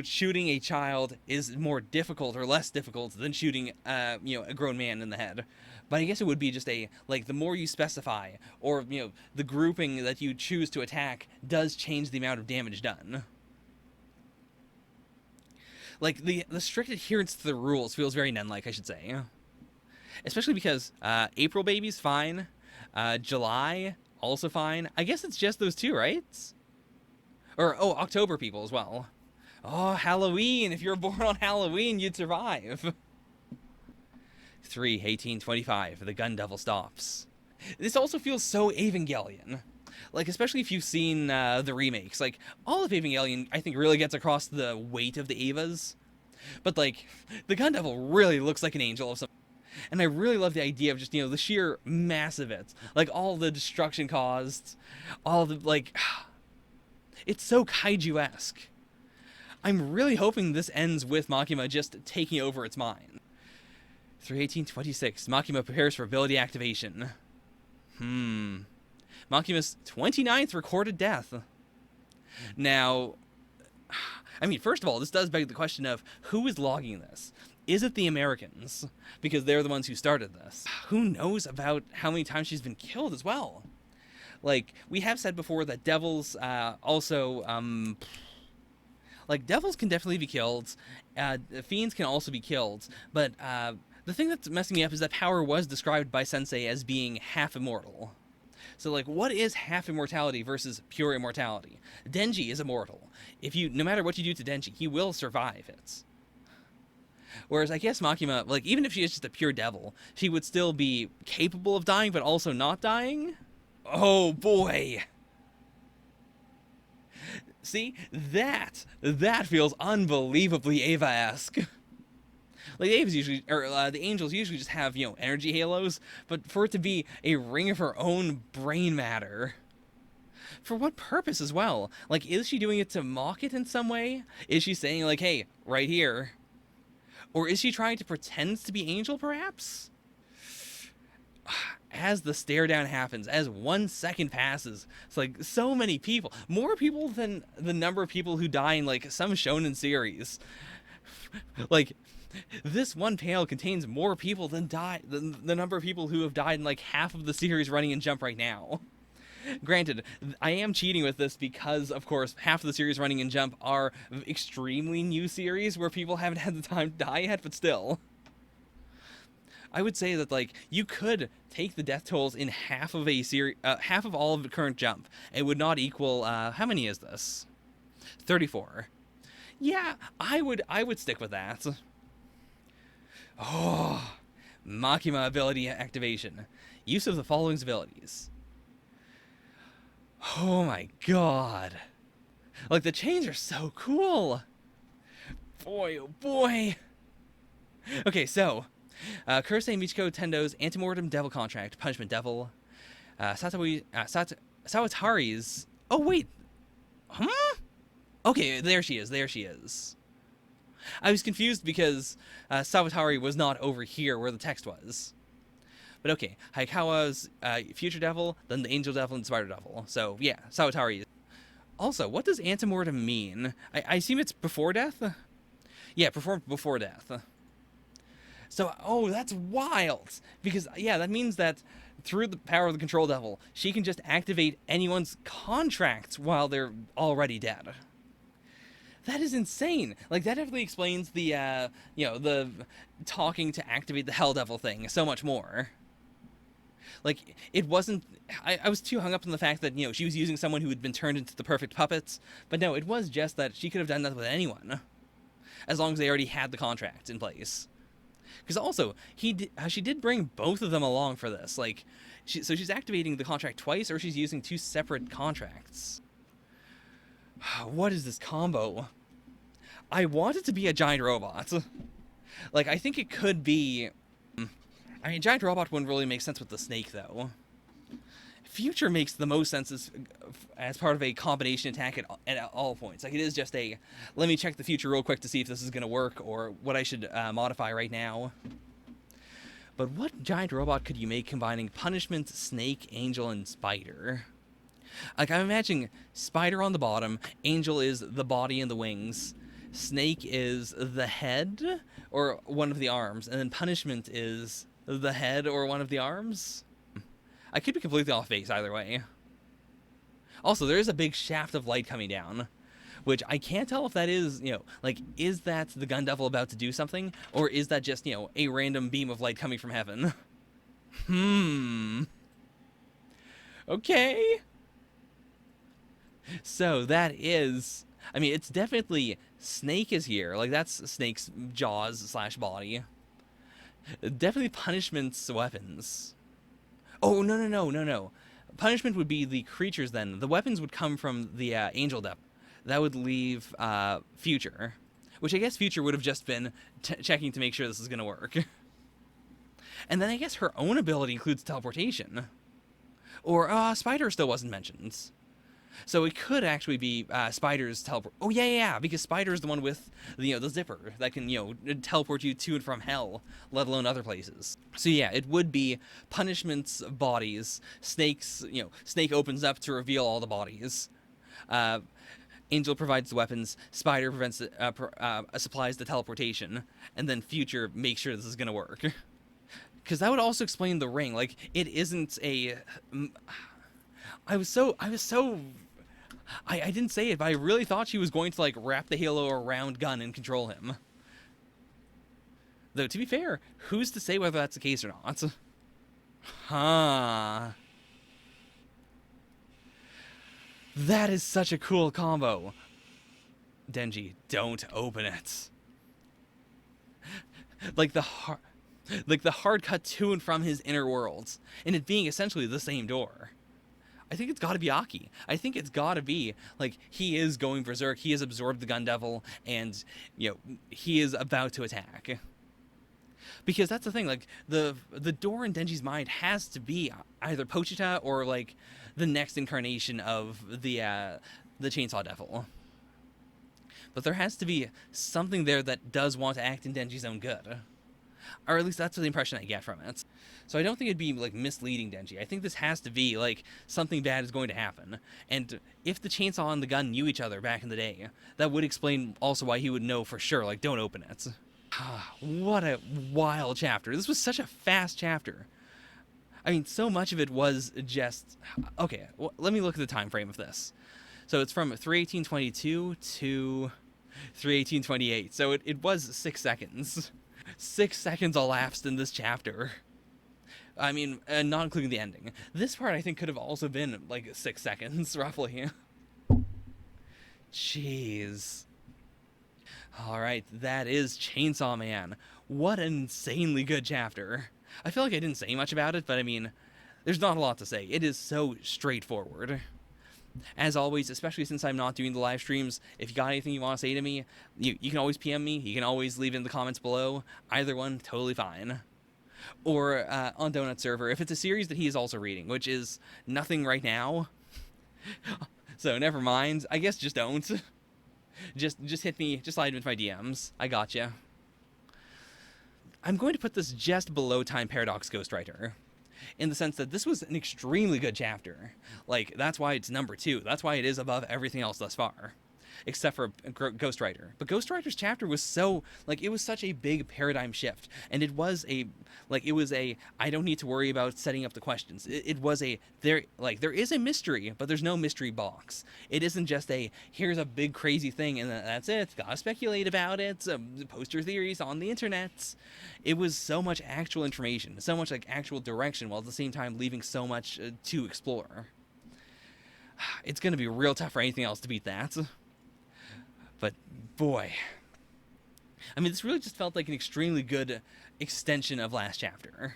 shooting a child is more difficult or less difficult than shooting, a grown man in the head. But I guess it would be just like, the more you specify, or, the grouping that you choose to attack does change the amount of damage done. Like, the strict adherence to the rules feels very Nen-like, I should say. Especially because, April baby's fine. July, also fine. I guess it's just those two, right? Or, October people as well. Oh, Halloween! If you were born on Halloween, you'd survive. 3/18/25, the Gun Devil stops. This also feels so Evangelion. Like, especially if you've seen the remakes. Like, all of Evangelion, I think, really gets across the weight of the Evas. But, like, the Gun Devil really looks like an angel of some... And I really love the idea of just, the sheer mass of it. Like, all the destruction caused. All the, like... It's so kaiju-esque. I'm really hoping this ends with Makima just taking over its mind. 3/18/26, Makima prepares for ability activation. Makima's 29th recorded death. Now, I mean, first of all, this does beg the question of who is logging this? Is it the Americans? Because they're the ones who started this. Who knows about how many times she's been killed as well? Like, we have said before that devils also, like, devils can definitely be killed. Fiends can also be killed. But the thing that's messing me up is that Power was described by Sensei as being half immortal. So, like, what is half immortality versus pure immortality? Denji is immortal. No matter what you do to Denji, he will survive it. Whereas I guess Makima, like, even if she is just a pure devil, she would still be capable of dying, but also not dying? Oh, boy! See? That feels unbelievably Eva-esque. Like, the Evas usually, or the angels usually just have, energy halos, but for it to be a ring of her own brain matter. For what purpose as well? Like, is she doing it to mock it in some way? Is she saying, like, hey, right here? Or is she trying to pretend to be Angel, perhaps? As the stare down happens, as 1 second passes, it's like so many people. More people than the number of people who die in, like, some shonen series. Like, this one panel contains more people than the number of people who have died in, like, half of the series running in Jump right now. Granted, I am cheating with this because, of course, half of the series running in Jump are extremely new series where people haven't had the time to die yet, but still. I would say that, like, you could take the death tolls in half of a series, half of all of the current Jump. It would not equal, how many is this? 34. Yeah, I would stick with that. Oh, Makima ability activation. Use of the following abilities. Oh my god. Like, the chains are so cool. Boy, oh boy. Okay, so, Kurosei Michiko Tendo's Antemortem Devil Contract, Punishment Devil, Sawatari's... Oh, wait. Huh? Okay, there she is. I was confused because Sawatari was not over here where the text was. But okay, Hayakawa's Future Devil, then the Angel Devil and Spider Devil. So, yeah, Sawatari. Also, what does Antemortem mean? I assume it's before death? Yeah, performed before death. So, oh, that's wild! Because, yeah, that means that through the power of the Control Devil, she can just activate anyone's contracts while they're already dead. That is insane. Like, that definitely explains the, the talking to activate the Hell Devil thing so much more. Like, it wasn't... I was too hung up on the fact that, she was using someone who had been turned into the perfect puppets. But no, it was just that she could have done that with anyone, as long as they already had the contract in place. Because also, she did bring both of them along for this. Like, so she's activating the contract twice, or she's using two separate contracts. What is this combo? I want it to be a giant robot. Like, I think it could be... I mean, giant robot wouldn't really make sense with the snake, though. Future makes the most sense as part of a combination attack at all points. Like, it is just a, let me check the future real quick to see if this is going to work, or what I should modify right now. But what giant robot could you make combining Punishment, Snake, Angel, and Spider? Like, I'm imagining Spider on the bottom, Angel is the body and the wings, Snake is the head, or one of the arms, and then Punishment is the head or one of the arms? I could be completely off base either way. Also, there is a big shaft of light coming down, which I can't tell if that is, is that the Gun Devil about to do something, or is that just, a random beam of light coming from heaven? Okay. So that is, I mean, it's definitely Snake is here. Like, that's Snake's jaws / body. Definitely Punishment's weapons. Oh, no. Punishment would be the creatures then. The weapons would come from the Angel Devil. That would leave Future. Which I guess Future would have just been checking to make sure this is going to work. And then I guess her own ability includes teleportation. Or Spider still wasn't mentioned. So it could actually be Spider's teleport. Oh, yeah, because Spider's the one with the zipper that can, teleport you to and from hell, let alone other places. So yeah, it would be Punishment's bodies. Snake's, Snake opens up to reveal all the bodies. Angel provides the weapons. Spider prevents supplies the teleportation, and then Future makes sure this is gonna work. Because that would also explain the ring. Like, it isn't a. I didn't say it, but I really thought she was going to, wrap the halo around Gun and control him. Though, to be fair, who's to say whether that's the case or not? That is such a cool combo. Denji, don't open it. Like the hard cut to and from his inner worlds, and it being essentially the same door. I think it's got to be Aki. I think it's got to be, he is going berserk, he has absorbed the Gun Devil, and, he is about to attack. Because that's the thing, the door in Denji's mind has to be either Pochita or, the next incarnation of the Chainsaw Devil. But there has to be something there that does want to act in Denji's own good. Or at least that's the impression I get from it. So I don't think it'd be, misleading Denji. I think this has to be, something bad is going to happen. And if the chainsaw and the gun knew each other back in the day, that would explain also why he would know for sure, don't open it. What a wild chapter. This was such a fast chapter. I mean, so much of it was just... Okay, well, let me look at the time frame of this. So it's from 3:18:22 to 3:18:28. So it was 6 seconds. 6 seconds elapsed in this chapter. I mean, not including the ending. This part, I think, could have also been, 6 seconds, roughly. Jeez. Alright, that is Chainsaw Man. What an insanely good chapter. I feel like I didn't say much about it, but I mean, there's not a lot to say. It is so straightforward. As always, especially since I'm not doing the live streams, if you got anything you want to say to me, you can always PM me. You can always leave it in the comments below. Either one, totally fine. Or on Donut Server, if it's a series that he is also reading, which is nothing right now. So never mind. I guess just don't. Just hit me. Just slide into my DMs. I gotcha. I'm going to put this just below Time Paradox Ghostwriter, in the sense that this was an extremely good chapter. That's why it's number 2. That's why it is above everything else thus far. except for Ghostwriter. But Ghostwriter's chapter was so, like, it was such a big paradigm shift, and it was a, like, it was a, I don't need to worry about setting up the questions. It was a, there is a mystery, but there's no mystery box. It isn't just a, here's a big crazy thing, and that's it, gotta speculate about it, post your theories on the internet. It was so much actual information, so much, like, actual direction, while at the same time leaving so much to explore. It's going to be real tough for anything else to beat that. But, boy. I mean, this really just felt like an extremely good extension of last chapter.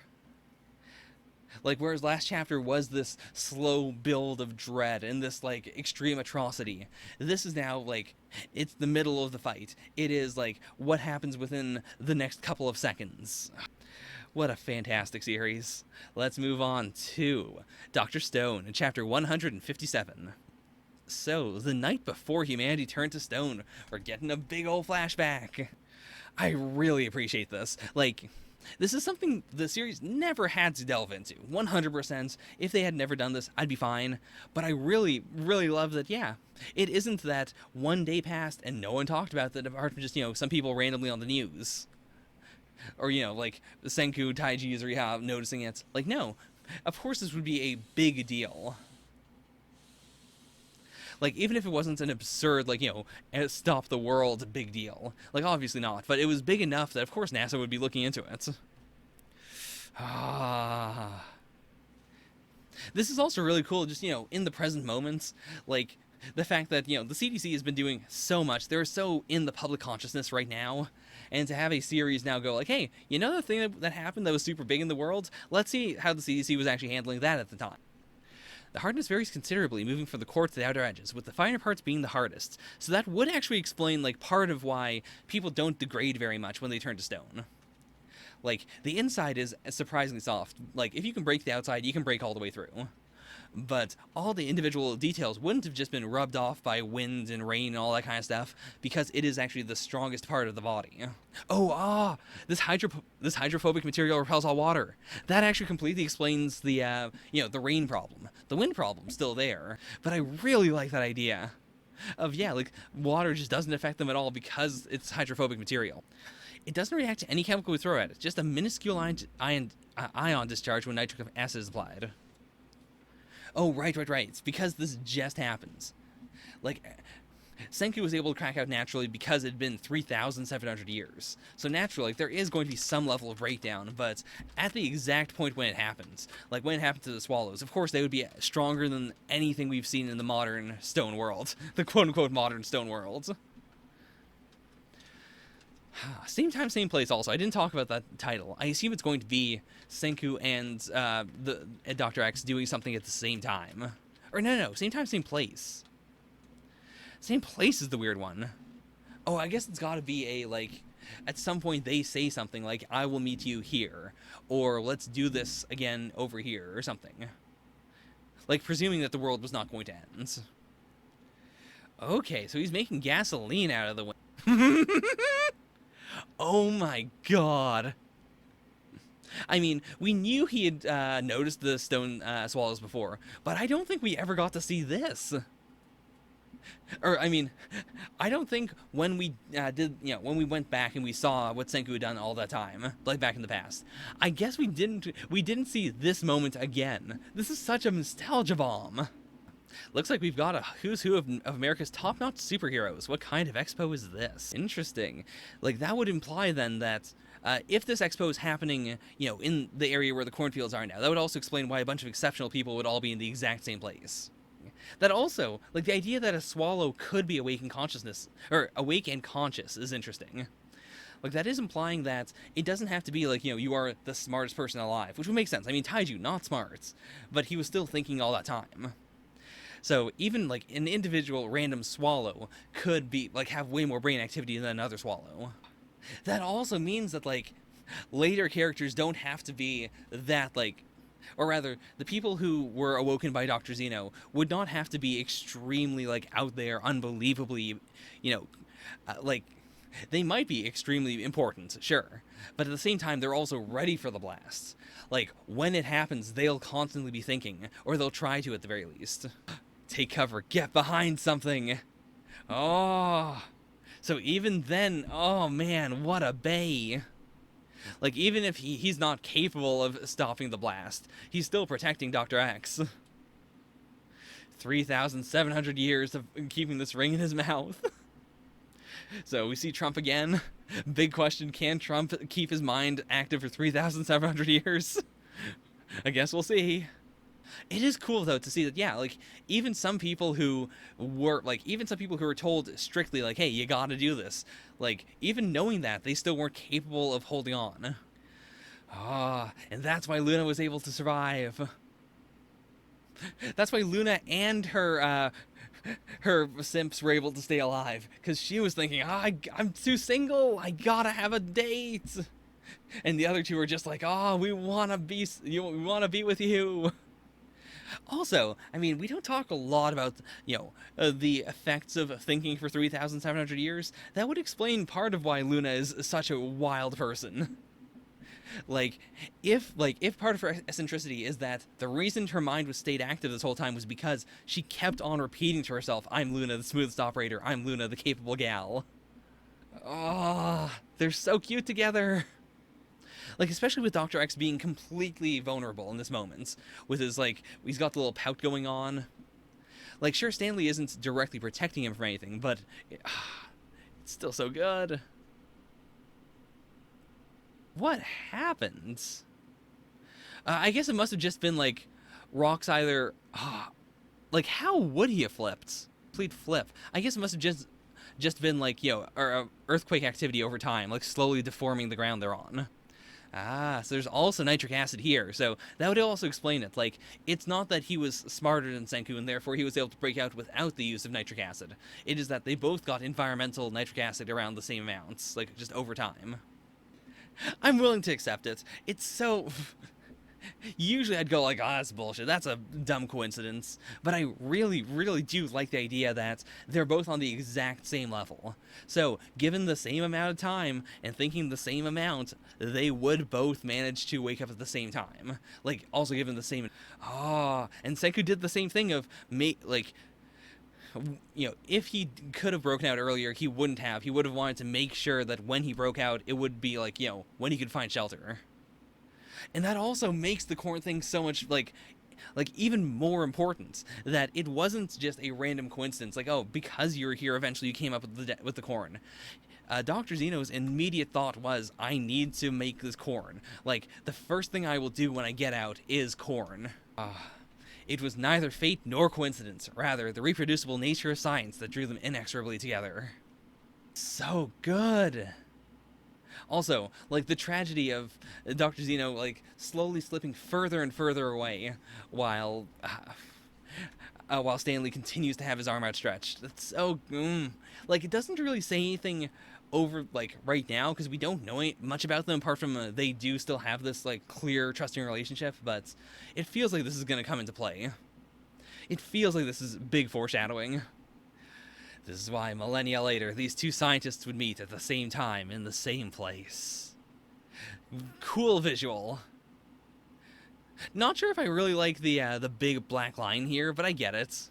Like, whereas last chapter was this slow build of dread and this, like, extreme atrocity, this is now, like, it's the middle of the fight. It is, like, what happens within the next couple of seconds. What a fantastic series. Let's move on to Dr. Stone in chapter 157. So, the night before humanity turned to stone, we're getting a big old flashback. I really appreciate this. Like, this is something the series never had to delve into. 100%. If they had never done this, I'd be fine. But I really, really love that, yeah, it isn't that one day passed and no one talked about it, apart from just, some people randomly on the news. Or, like, Senku, Taiji, Yuzuriha noticing it. Like, no. Of course this would be a big deal. Like, even if it wasn't an absurd, like, stop the world big deal. Like, obviously not. But it was big enough that, of course, NASA would be looking into it. This is also really cool, just, in the present moments. Like, the fact that, the CDC has been doing so much. They're so in the public consciousness right now. And to have a series now go like, hey, the thing that happened that was super big in the world? Let's see how the CDC was actually handling that at the time. The hardness varies considerably, moving from the core to the outer edges, with the finer parts being the hardest. So that would actually explain, like, part of why people don't degrade very much when they turn to stone. Like, the inside is surprisingly soft. Like, if you can break the outside, you can break all the way through. But all the individual details wouldn't have just been rubbed off by wind and rain and all that kind of stuff, because it is actually the strongest part of the body. This hydrophobic material repels all water. That actually completely explains the, the rain problem. The wind problem's still there, but I really like that idea of, like, water just doesn't affect them at all because it's hydrophobic material. It doesn't react to any chemical we throw at it, just a minuscule ion discharge when nitric acid is applied. Oh, right. It's because this just happens. Like, Senku was able to crack out naturally because it had been 3,700 years. So naturally, like, there is going to be some level of breakdown, but at the exact point when it happens, like when it happened to the swallows, of course they would be stronger than anything we've seen in the modern stone world. The quote-unquote modern stone world. Same time, same place also. I didn't talk about that title. I assume it's going to be Senku and Dr. X doing something at the same time. Or no, same time, same place. Same place is the weird one. Oh, I guess it's gotta be a, like, at some point they say something like, I will meet you here. Or let's do this again over here, or something. Like, presuming that the world was not going to end. Okay, so he's making gasoline out of the wind. Oh my god. I mean, we knew he had noticed the stone swallows before, but I don't think we ever got to see this. Or, I mean, I don't think when we when we went back and we saw what Senku had done all that time, like back in the past, I guess we didn't see this moment again. This is such a nostalgia bomb. Looks like we've got a who's who of America's top-notch superheroes. What kind of expo is this? Interesting. Like, that would imply then that if this expo is happening, in the area where the cornfields are now, that would also explain why a bunch of exceptional people would all be in the exact same place. That also, like, the idea that a swallow could be awake and conscious is interesting. Like, that is implying that it doesn't have to be like, you are the smartest person alive, which would make sense. I mean, Taiju, not smart, but he was still thinking all that time. So even, like, an individual random swallow could be, like, have way more brain activity than another swallow. That also means that, like, later characters don't have to be that, like, or rather, the people who were awoken by Dr. Zeno would not have to be extremely, like, out there, unbelievably, like, they might be extremely important, sure, but at the same time, they're also ready for the blasts. Like, when it happens, they'll constantly be thinking, or they'll try to at the very least. Take cover, get behind something! Oh, so even then, oh man, what a bay. Like, even if he's not capable of stopping the blast, he's still protecting Dr. X. 3,700 years of keeping this ring in his mouth. So we see Trump again. Big question, can Trump keep his mind active for 3,700 years? I guess we'll see. It is cool though to see that, yeah, like even some people who were told strictly like, hey, you gotta do this, like even knowing that, they still weren't capable of holding on. Ah, and that's why Luna was able to survive. That's why Luna and her simps were able to stay alive, because she was thinking, I'm too single, I gotta have a date. And the other two were just like, we wanna be with you. Also, I mean, we don't talk a lot about, the effects of thinking for 3,700 years. That would explain part of why Luna is such a wild person. If part of her eccentricity is that the reason her mind was stayed active this whole time was because she kept on repeating to herself, I'm Luna, the smoothest operator. I'm Luna, the capable gal. Oh, they're so cute together. Like, especially with Dr. X being completely vulnerable in this moment. With his, he's got the little pout going on. Like, sure, Stanley isn't directly protecting him from anything, but it's still so good. What happened? I guess it must have just been, Rock's either... how would he have flipped? Complete flip. I guess it must have just been, earthquake activity over time, slowly deforming the ground they're on. So there's also nitric acid here, so that would also explain it. It's not that he was smarter than Senku, and therefore he was able to break out without the use of nitric acid. It is that they both got environmental nitric acid around the same amounts, just over time. I'm willing to accept it. It's so... Usually I'd go that's bullshit, that's a dumb coincidence. But I really, really do like the idea that they're both on the exact same level. So, given the same amount of time and thinking the same amount, they would both manage to wake up at the same time. Also given the same... and Senku did the same thing of, if he could have broken out earlier, he wouldn't have. He would have wanted to make sure that when he broke out, it would be, when he could find shelter. And that also makes the corn thing so much, even more important. That it wasn't just a random coincidence, because you were here, eventually you came up with the corn. Dr. Zeno's immediate thought was, I need to make this corn. The first thing I will do when I get out is corn. It was neither fate nor coincidence, rather the reproducible nature of science that drew them inexorably together. So good! Also, the tragedy of Dr. Zeno, slowly slipping further and further away while Stanley continues to have his arm outstretched. That's so... it doesn't really say anything over, right now, because we don't know much about them, apart from they do still have this, clear, trusting relationship, but it feels like this is going to come into play. It feels like this is big foreshadowing. This is why, millennia later, these two scientists would meet at the same time in the same place. Cool visual. Not sure if I really like the big black line here, but I get it.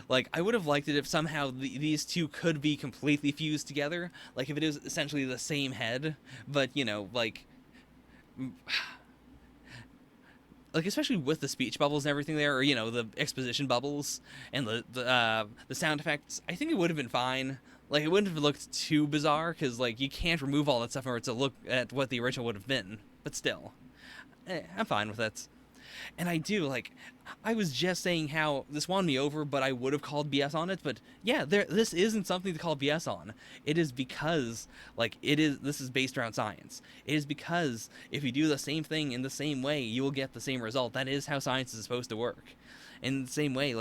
I would have liked it if somehow these two could be completely fused together. If it is essentially the same head, but, especially with the speech bubbles and everything there, or, the exposition bubbles, and the sound effects, I think it would have been fine. It wouldn't have looked too bizarre, because, you can't remove all that stuff in order to look at what the original would have been. But still, I'm fine with it. And I do, I was just saying how this won me over, but I would have called BS on it, but yeah, this isn't something to call BS on. It is because, this is based around science. It is because if you do the same thing in the same way, you will get the same result. That is how science is supposed to work. In the same way,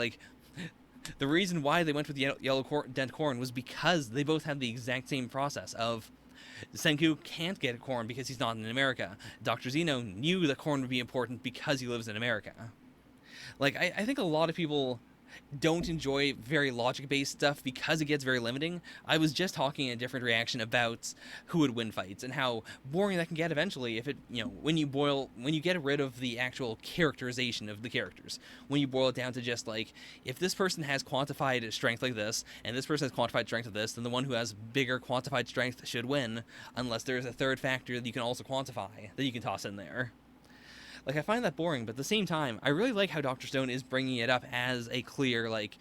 the reason why they went with the yellow dent corn was because they both had the exact same process of... Senku can't get corn because he's not in America. Dr. Zeno knew that corn would be important because he lives in America. I think a lot of people don't enjoy very logic-based stuff because it gets very limiting. I was just talking in a different reaction about who would win fights and how boring that can get eventually if it, when you get rid of the actual characterization of the characters. When you boil it down to just like, if this person has quantified strength like this, and this person has quantified strength of this, then the one who has bigger quantified strength should win, unless there's a third factor that you can also quantify that you can toss in there. Like, I find that boring, but at the same time, I really like how Dr. Stone is bringing it up as a clear, like,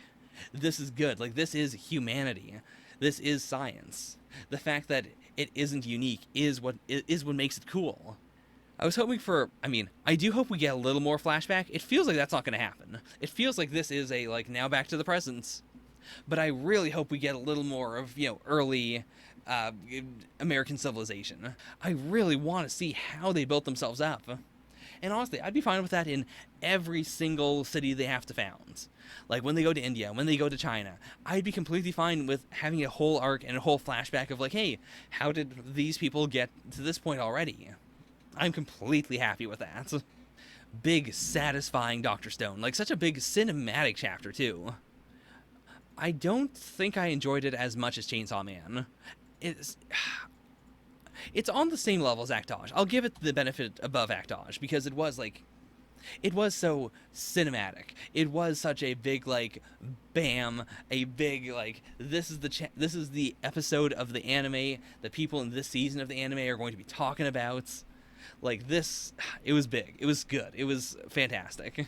this is good. Like, this is humanity. This is science. The fact that it isn't unique is what makes it cool. I was hoping for, I do hope we get a little more flashback. It feels like that's not going to happen. It feels like this is a, like, now back to the present. But I really hope we get a little more of, early American civilization. I really want to see how they built themselves up. And honestly, I'd be fine with that in every single city they have to found. Like, when they go to India, when they go to China, I'd be completely fine with having a whole arc and a whole flashback of, like, hey, how did these people get to this point already? I'm completely happy with that. Big, satisfying Dr. Stone. Like, such a big cinematic chapter, too. I don't think I enjoyed it as much as Chainsaw Man. It's on the same level as Actage. I'll give it the benefit above Actage because it was so cinematic. It was such a big, like, bam, a big, like, this is the episode of the anime that people in this season of the anime are going to be talking about. Like, this, it was big. It was good. It was fantastic.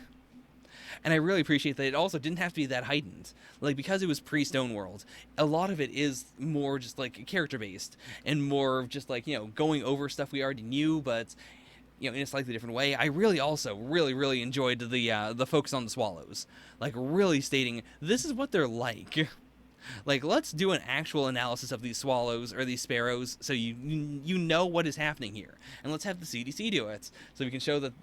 And I really appreciate that it also didn't have to be that heightened. Like, because it was pre-Stone World, a lot of it is more just, like, character-based, and more just, like, going over stuff we already knew, but, in a slightly different way. I really also really enjoyed the focus on the swallows. Like, really stating, this is what they're like. Like, let's do an actual analysis of these swallows, or these sparrows, so you know what is happening here. And let's have the CDC do it, so we can show that,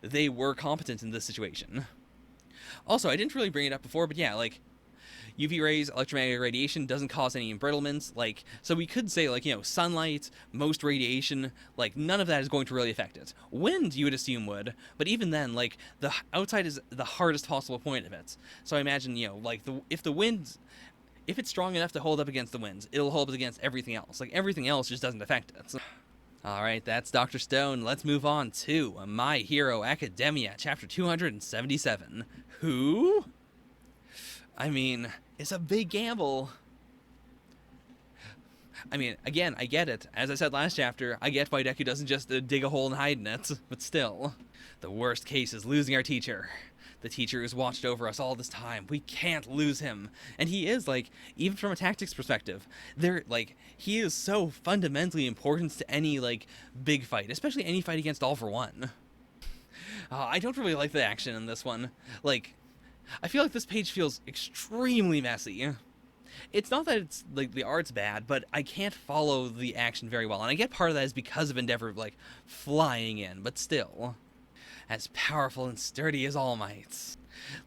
they were competent in this situation. Also, I didn't really bring it up before, but yeah, like, UV rays, electromagnetic radiation doesn't cause any embrittlements, like, so we could say, like, sunlight, most radiation, like, none of that is going to really affect it. Wind, you would assume would, but even then, like, the outside is the hardest possible point of it. So I imagine, like, if it's strong enough to hold up against the winds, it'll hold up against everything else. Like, everything else just doesn't affect it. So, alright, that's Dr. Stone. Let's move on to My Hero Academia, chapter 277. Who? It's a big gamble. Again, I get it. As I said last chapter, I get why Deku doesn't just dig a hole and hide in it. But still, the worst case is losing our teacher. The teacher who's watched over us all this time. We can't lose him. And he is, like, even from a tactics perspective, he is so fundamentally important to any, like, big fight, especially any fight against All for One. I don't really like the action in this one. Like, I feel like this page feels extremely messy. It's not that it's, like, the art's bad, but I can't follow the action very well. And I get part of that is because of Endeavor, like, flying in, but still. As powerful and sturdy as All Might.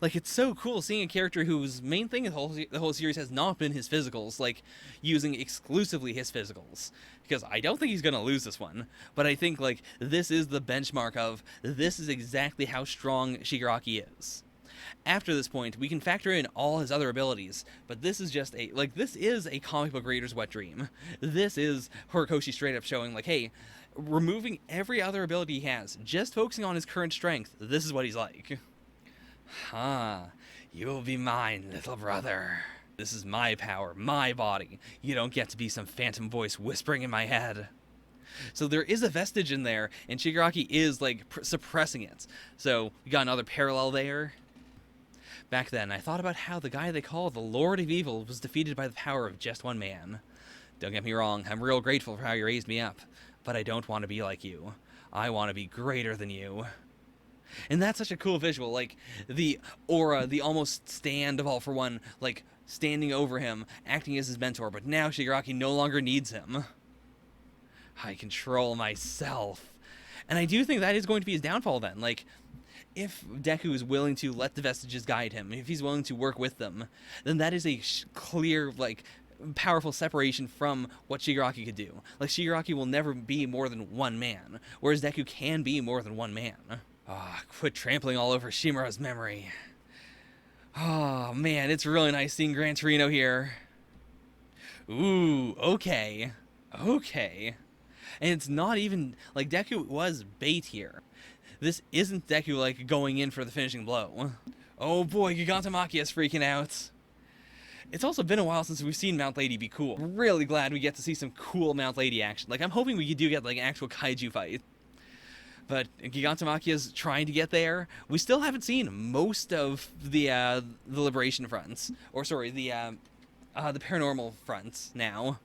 Like, it's so cool seeing a character whose main thing in the whole series has not been his physicals, like, using exclusively his physicals. Because I don't think he's gonna lose this one, but I think, like, this is the benchmark of, this is exactly how strong Shigaraki is. After this point, we can factor in all his other abilities, but this is just this is a comic book reader's wet dream. This is Horikoshi straight up showing, like, hey, removing every other ability he has, just focusing on his current strength, this is what he's like. You will be mine, little brother. This is my power, my body. You don't get to be some phantom voice whispering in my head. So there is a vestige in there, and Shigaraki is, like, suppressing it. So we got another parallel there. Back then, I thought about how the guy they call the Lord of Evil was defeated by the power of just one man. Don't get me wrong, I'm real grateful for how you raised me up, but I don't want to be like you. I want to be greater than you. And that's such a cool visual, like, the aura, the almost stand of All for One, like, standing over him, acting as his mentor, but now Shigaraki no longer needs him. I control myself. And I do think that is going to be his downfall then, like, if Deku is willing to let the vestiges guide him, if he's willing to work with them, then that is a clear, like, powerful separation from what Shigaraki could do. Like, Shigaraki will never be more than one man, whereas Deku can be more than one man. Quit trampling all over Shimura's memory. Oh, man, it's really nice seeing Gran Torino here. Ooh, okay. Okay. And it's not even, like, Deku was bait here. This isn't Deku, like, going in for the finishing blow. Oh boy, Gigantamachia's freaking out. It's also been a while since we've seen Mount Lady be cool. Really glad we get to see some cool Mount Lady action. Like, I'm hoping we do get, like, an actual kaiju fight. But Gigantamachia's trying to get there. We still haven't seen most of the Liberation fronts. Or, sorry, the paranormal fronts now.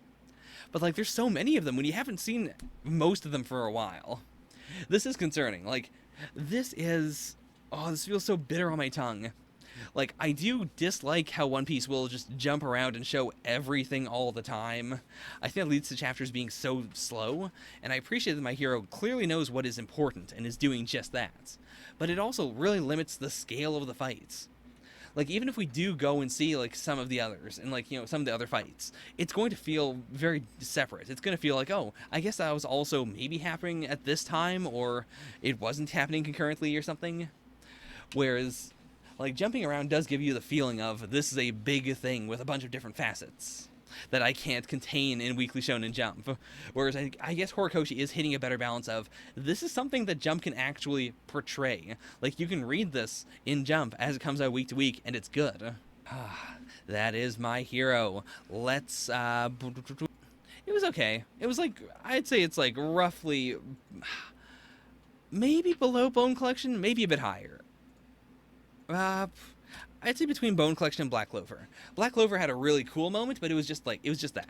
But, like, there's so many of them when you haven't seen most of them for a while. This is concerning. Like, this is... Oh, this feels so bitter on my tongue. Like, I do dislike how One Piece will just jump around and show everything all the time. I think that leads to chapters being so slow, and I appreciate that my hero clearly knows what is important and is doing just that. But it also really limits the scale of the fights. Like, even if we do go and see, like, some of the others, and, like, you know, some of the other fights, it's going to feel very separate. It's going to feel like, oh, I guess that was also maybe happening at this time, or it wasn't happening concurrently or something. Whereas, like, jumping around does give you the feeling of this is a big thing with a bunch of different facets that I can't contain in Weekly Shonen Jump. Whereas I guess Horikoshi is hitting a better balance of this is something that Jump can actually portray. Like, you can read this in Jump as it comes out week to week, and it's good. That is my hero. Let's, it was okay. It was like, I'd say it's like roughly, maybe below Bone Collection, maybe a bit higher. I'd say between Bone Collection and Black Clover. Black Clover had a really cool moment, but it was just that.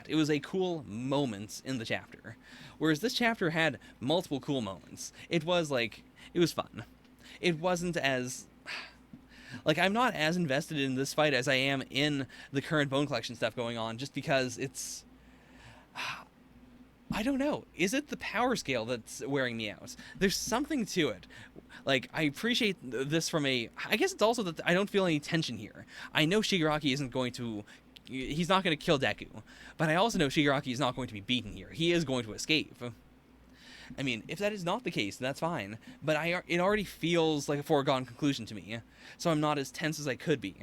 It was a cool moment in the chapter. Whereas this chapter had multiple cool moments. It was fun. It wasn't as... Like, I'm not as invested in this fight as I am in the current Bone Collection stuff going on, just because it's... I don't know. Is it the power scale that's wearing me out? There's something to it. Like, I appreciate this from a... I guess it's also that I don't feel any tension here. I know Shigaraki isn't going to... He's not going to kill Deku. But I also know Shigaraki is not going to be beaten here. He is going to escape. I mean, if that is not the case, that's fine. But it already feels like a foregone conclusion to me. So I'm not as tense as I could be.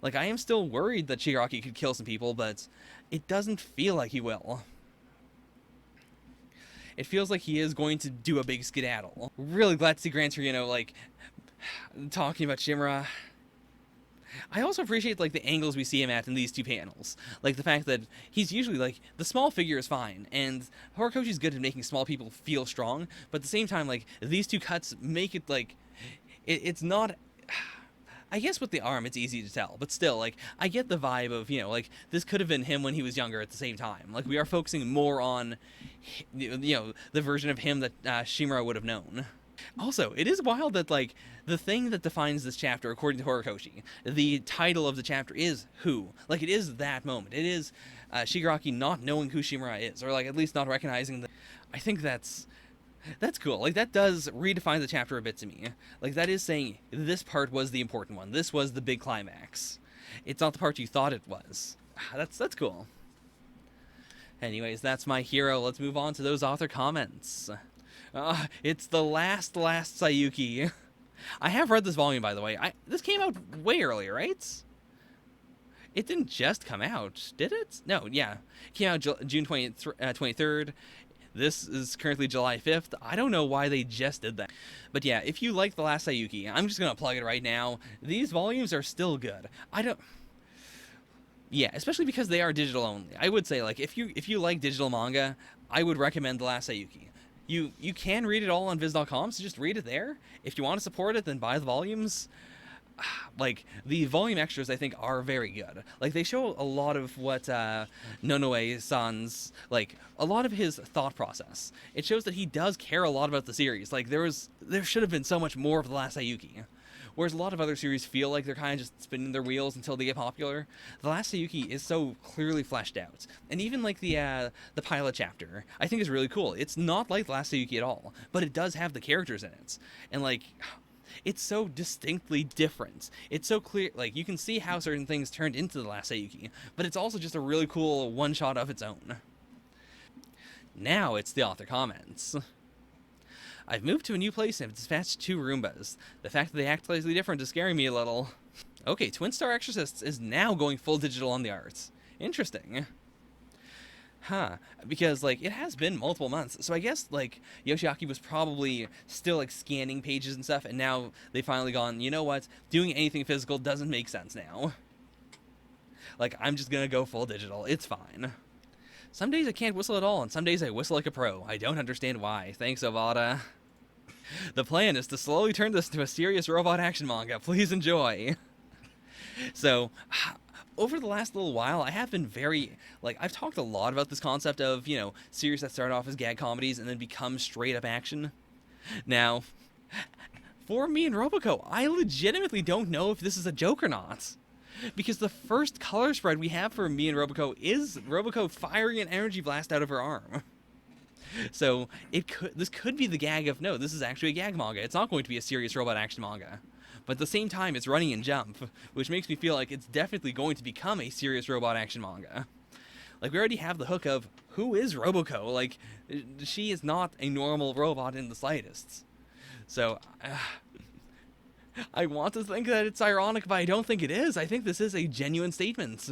Like, I am still worried that Shigaraki could kill some people, but it doesn't feel like he will. It feels like he is going to do a big skedaddle. Really glad to see Gran Torino, like, talking about Shimura. I also appreciate, like, the angles we see him at in these two panels. Like, the fact that he's usually, like, the small figure is fine, and Horikoshi's good at making small people feel strong, but at the same time, like, these two cuts make it, like, it's not... I guess with the arm, it's easy to tell, but still, like, I get the vibe of, you know, like, this could have been him when he was younger at the same time. Like, we are focusing more on, you know, the version of him that Shimura would have known. Also, it is wild that, like, the thing that defines this chapter, according to Horikoshi, the title of the chapter is Who. Like, it is that moment. It is Shigaraki not knowing who Shimura is, or, like, at least not recognizing the... I think that's cool. Like, that does redefine the chapter a bit to me. Like, that is saying this part was the important one. This was the big climax. It's not the part you thought it was. That's cool. Anyways, that's my hero. Let's move on to those author comments. It's the last Saiyuki. I have read this volume, by the way. This came out way earlier, right? It didn't just come out, did it? No, yeah. It came out June 23rd. This is currently July 5th. I don't know why they just did that. But yeah, if you like The Last Saiyuki, I'm just going to plug it right now. These volumes are still good. Yeah, especially because they are digital only. I would say, like, if you like digital manga, I would recommend The Last Saiyuki. You can read it all on Viz.com, so just read it there. If you want to support it, then buy the volumes. Like, the volume extras, I think, are very good. Like, they show a lot of what Nonoe-san's, like, a lot of his thought process. It shows that he does care a lot about the series. Like, there should have been so much more of The Last Saiyuki. Whereas a lot of other series feel like they're kind of just spinning their wheels until they get popular. The Last Saiyuki is so clearly fleshed out. And even, like, the pilot chapter, I think is really cool. It's not like The Last Saiyuki at all, but it does have the characters in it. And, like... It's so distinctly different. It's so clear, like, you can see how certain things turned into The Last Saiyuki, but it's also just a really cool one-shot of its own. Now it's the author comments. I've moved to a new place and have dispatched 2 Roombas. The fact that they act slightly different is scaring me a little. Okay, Twin Star Exorcists is now going full digital on the arts. Interesting. Huh. Because, like, it has been multiple months. So I guess, like, Yoshiaki was probably still, like, scanning pages and stuff, and now they finally gone, you know what? Doing anything physical doesn't make sense now. Like, I'm just gonna go full digital. It's fine. Some days I can't whistle at all, and some days I whistle like a pro. I don't understand why. Thanks, Ovada. The plan is to slowly turn this into a serious robot action manga. Please enjoy. So, over the last little while, I have been very, like, I've talked a lot about this concept of, you know, series that start off as gag comedies and then become straight up action. Now, for me and Roboco, I legitimately don't know if this is a joke or not. Because the first color spread we have for me and Roboco is Roboco firing an energy blast out of her arm. So this could be the gag of, no, this is actually a gag manga. It's not going to be a serious robot action manga. But at the same time, it's running in Jump, which makes me feel like it's definitely going to become a serious robot action manga. Like, we already have the hook of, who is Roboco? Like, she is not a normal robot in the slightest. So, I want to think that it's ironic, but I don't think it is. I think this is a genuine statement.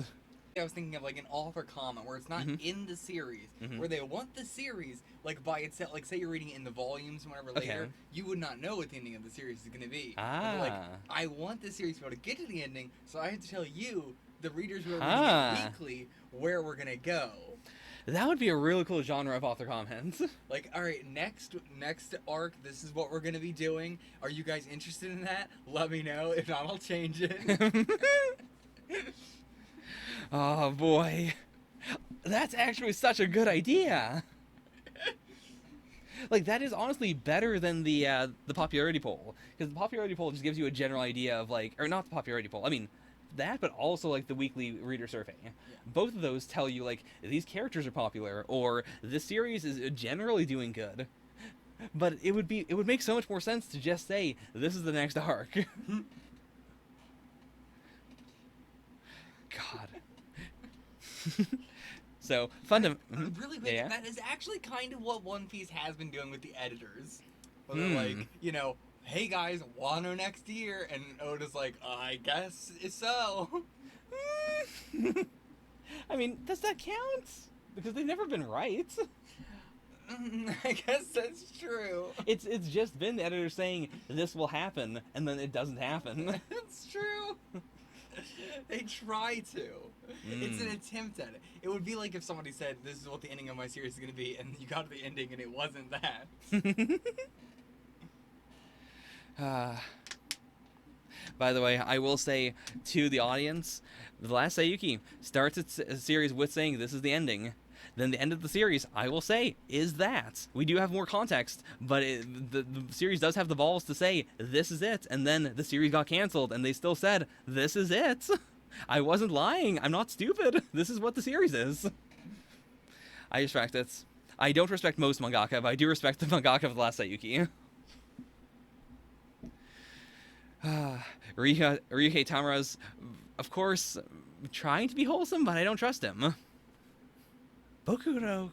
I was thinking of like an author comment where it's not in the series, where they want the series like by itself. Like, say you're reading it in the volumes, whatever later, you would not know what the ending of the series is going to be. Ah. Like, I want the series to be able to get to the ending, so I have to tell you, the readers who are reading it weekly, where we're going to go. That would be a really cool genre of author comments. Like, all right, next arc, this is what we're going to be doing. Are you guys interested in that? Let me know. If not, I'll change it. Oh boy, that's actually such a good idea. Like, that is honestly better than the popularity poll, because the popularity poll just gives you a general idea of, like, or not the popularity poll, I mean that, but also like the weekly reader survey. Yeah. Both of those tell you, like, these characters are popular, or this series is generally doing good. But it would make so much more sense to just say this is the next arc. God. So, really quick, that is actually kind of what One Piece has been doing with the editors. Where they're like, you know, hey guys, Wano next year, and Oda's like, I guess so. I mean, does that count? Because they've never been right. I guess that's true. It's just been the editor saying this will happen, and then it doesn't happen. That's true. They try to. It's an attempt at it. It would be like if somebody said, this is what the ending of my series is going to be, and you got to the ending and it wasn't that. By the way, I will say to the audience, The Last Saiyuki starts its series with saying this is the ending. Then the end of the series, I will say, is that. We do have more context, but the series does have the balls to say, this is it. And then the series got canceled, and they still said, this is it. I wasn't lying. I'm not stupid. This is what the series is. I respect it. I don't respect most mangaka, but I do respect the mangaka of The Last Saiyuki. Ryuhei Tamura's, of course, trying to be wholesome, but I don't trust him. Bokuro...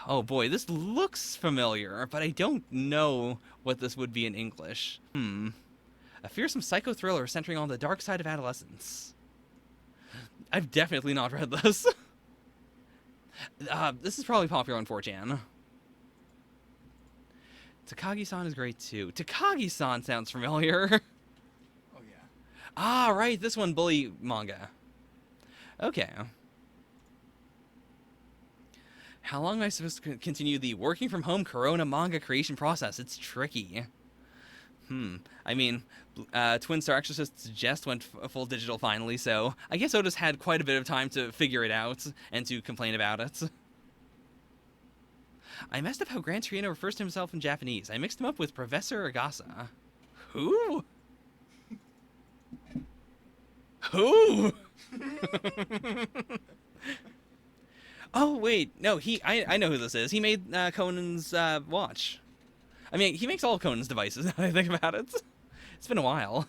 Oh boy, this looks familiar, but I don't know what this would be in English. A fearsome psycho thriller centering on the dark side of adolescence. I've definitely not read this. This is probably popular on 4chan. Takagi-san is great too. Takagi-san sounds familiar. Oh yeah. Ah, right, this one, bully manga. Okay. How long am I supposed to continue the working from home Corona manga creation process? It's tricky. I mean, Twin Star Exorcists just went full digital finally, so I guess Oda's had quite a bit of time to figure it out and to complain about it. I messed up how Gran Torino refers to himself in Japanese. I mixed him up with Professor Agasa. Who? Who? Oh, wait. No, I know who this is. He made Conan's watch. I mean, he makes all Conan's devices, now that I think about it. It's been a while.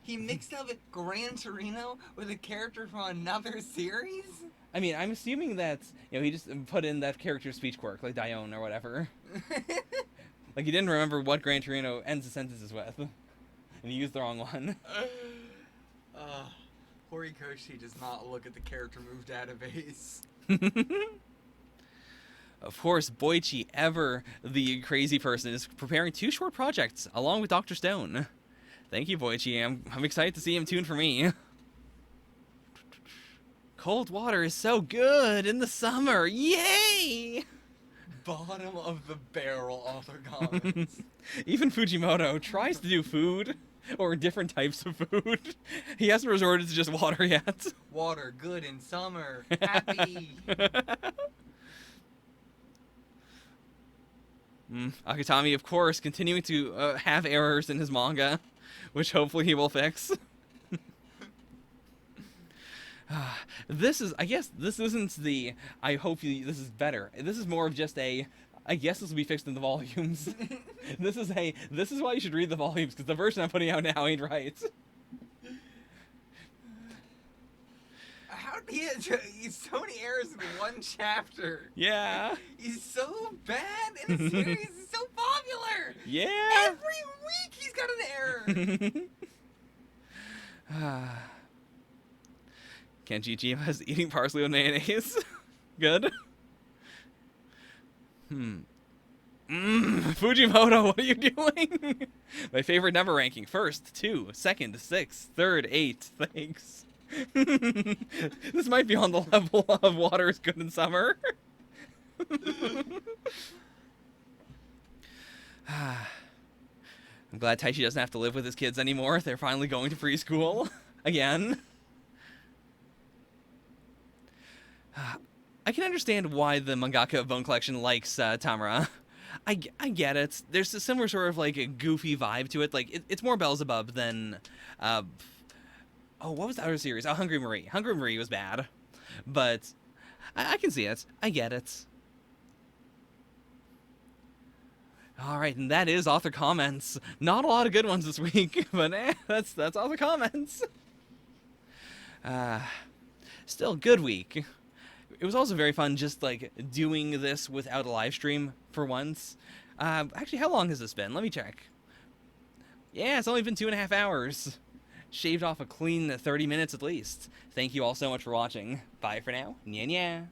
He mixed up Gran Torino with a character from another series? I mean, I'm assuming that, you know, he just put in that character's speech quirk, like Dione or whatever. Like, he didn't remember what Gran Torino ends the sentences with. and he used the wrong one. Horikoshi does not look at the character move database. Of course, Boichi, ever the crazy person, is preparing 2 short projects along with Dr. Stone. Thank you, Boichi. I'm excited to see him tune for me. Cold water is so good in the summer. Yay! Bottom of the barrel author comments. Even Fujimoto tries to do food, or different types of food. He hasn't resorted to just water yet. Water, good in summer. Happy. Akutami, of course, continuing to have errors in his manga, which hopefully he will fix. I guess this isn't the, I hope this is better. This is more of just a, I guess this will be fixed in the volumes. This is why you should read the volumes, because the version I'm putting out now ain't right. How did he have so many errors in one chapter? Yeah. He's so bad in a series. He's so popular. Yeah. Every week he's got an error. Kenji Jima's eating parsley with mayonnaise. Good. Fujimoto, what are you doing? My favorite number ranking: 1st, 2, 2nd, 6th, 3rd, 8th. Thanks. This might be on the level of water is good in summer. I'm glad Taichi doesn't have to live with his kids anymore. They're finally going to preschool again. I can understand why the mangaka of Bone Collection likes Tamara. I get it. There's a similar sort of like a goofy vibe to it. Like it's more Beelzebub than what was the other series? Oh, Hungry Marie. Hungry Marie was bad, but I can see it. I get it. All right, and that is author comments. Not a lot of good ones this week, but that's author comments. Still, good week. It was also very fun just, like, doing this without a live stream for once. Actually, how long has this been? Let me check. Yeah, it's only been 2.5 hours. Shaved off a clean 30 minutes at least. Thank you all so much for watching. Bye for now. Nya nya.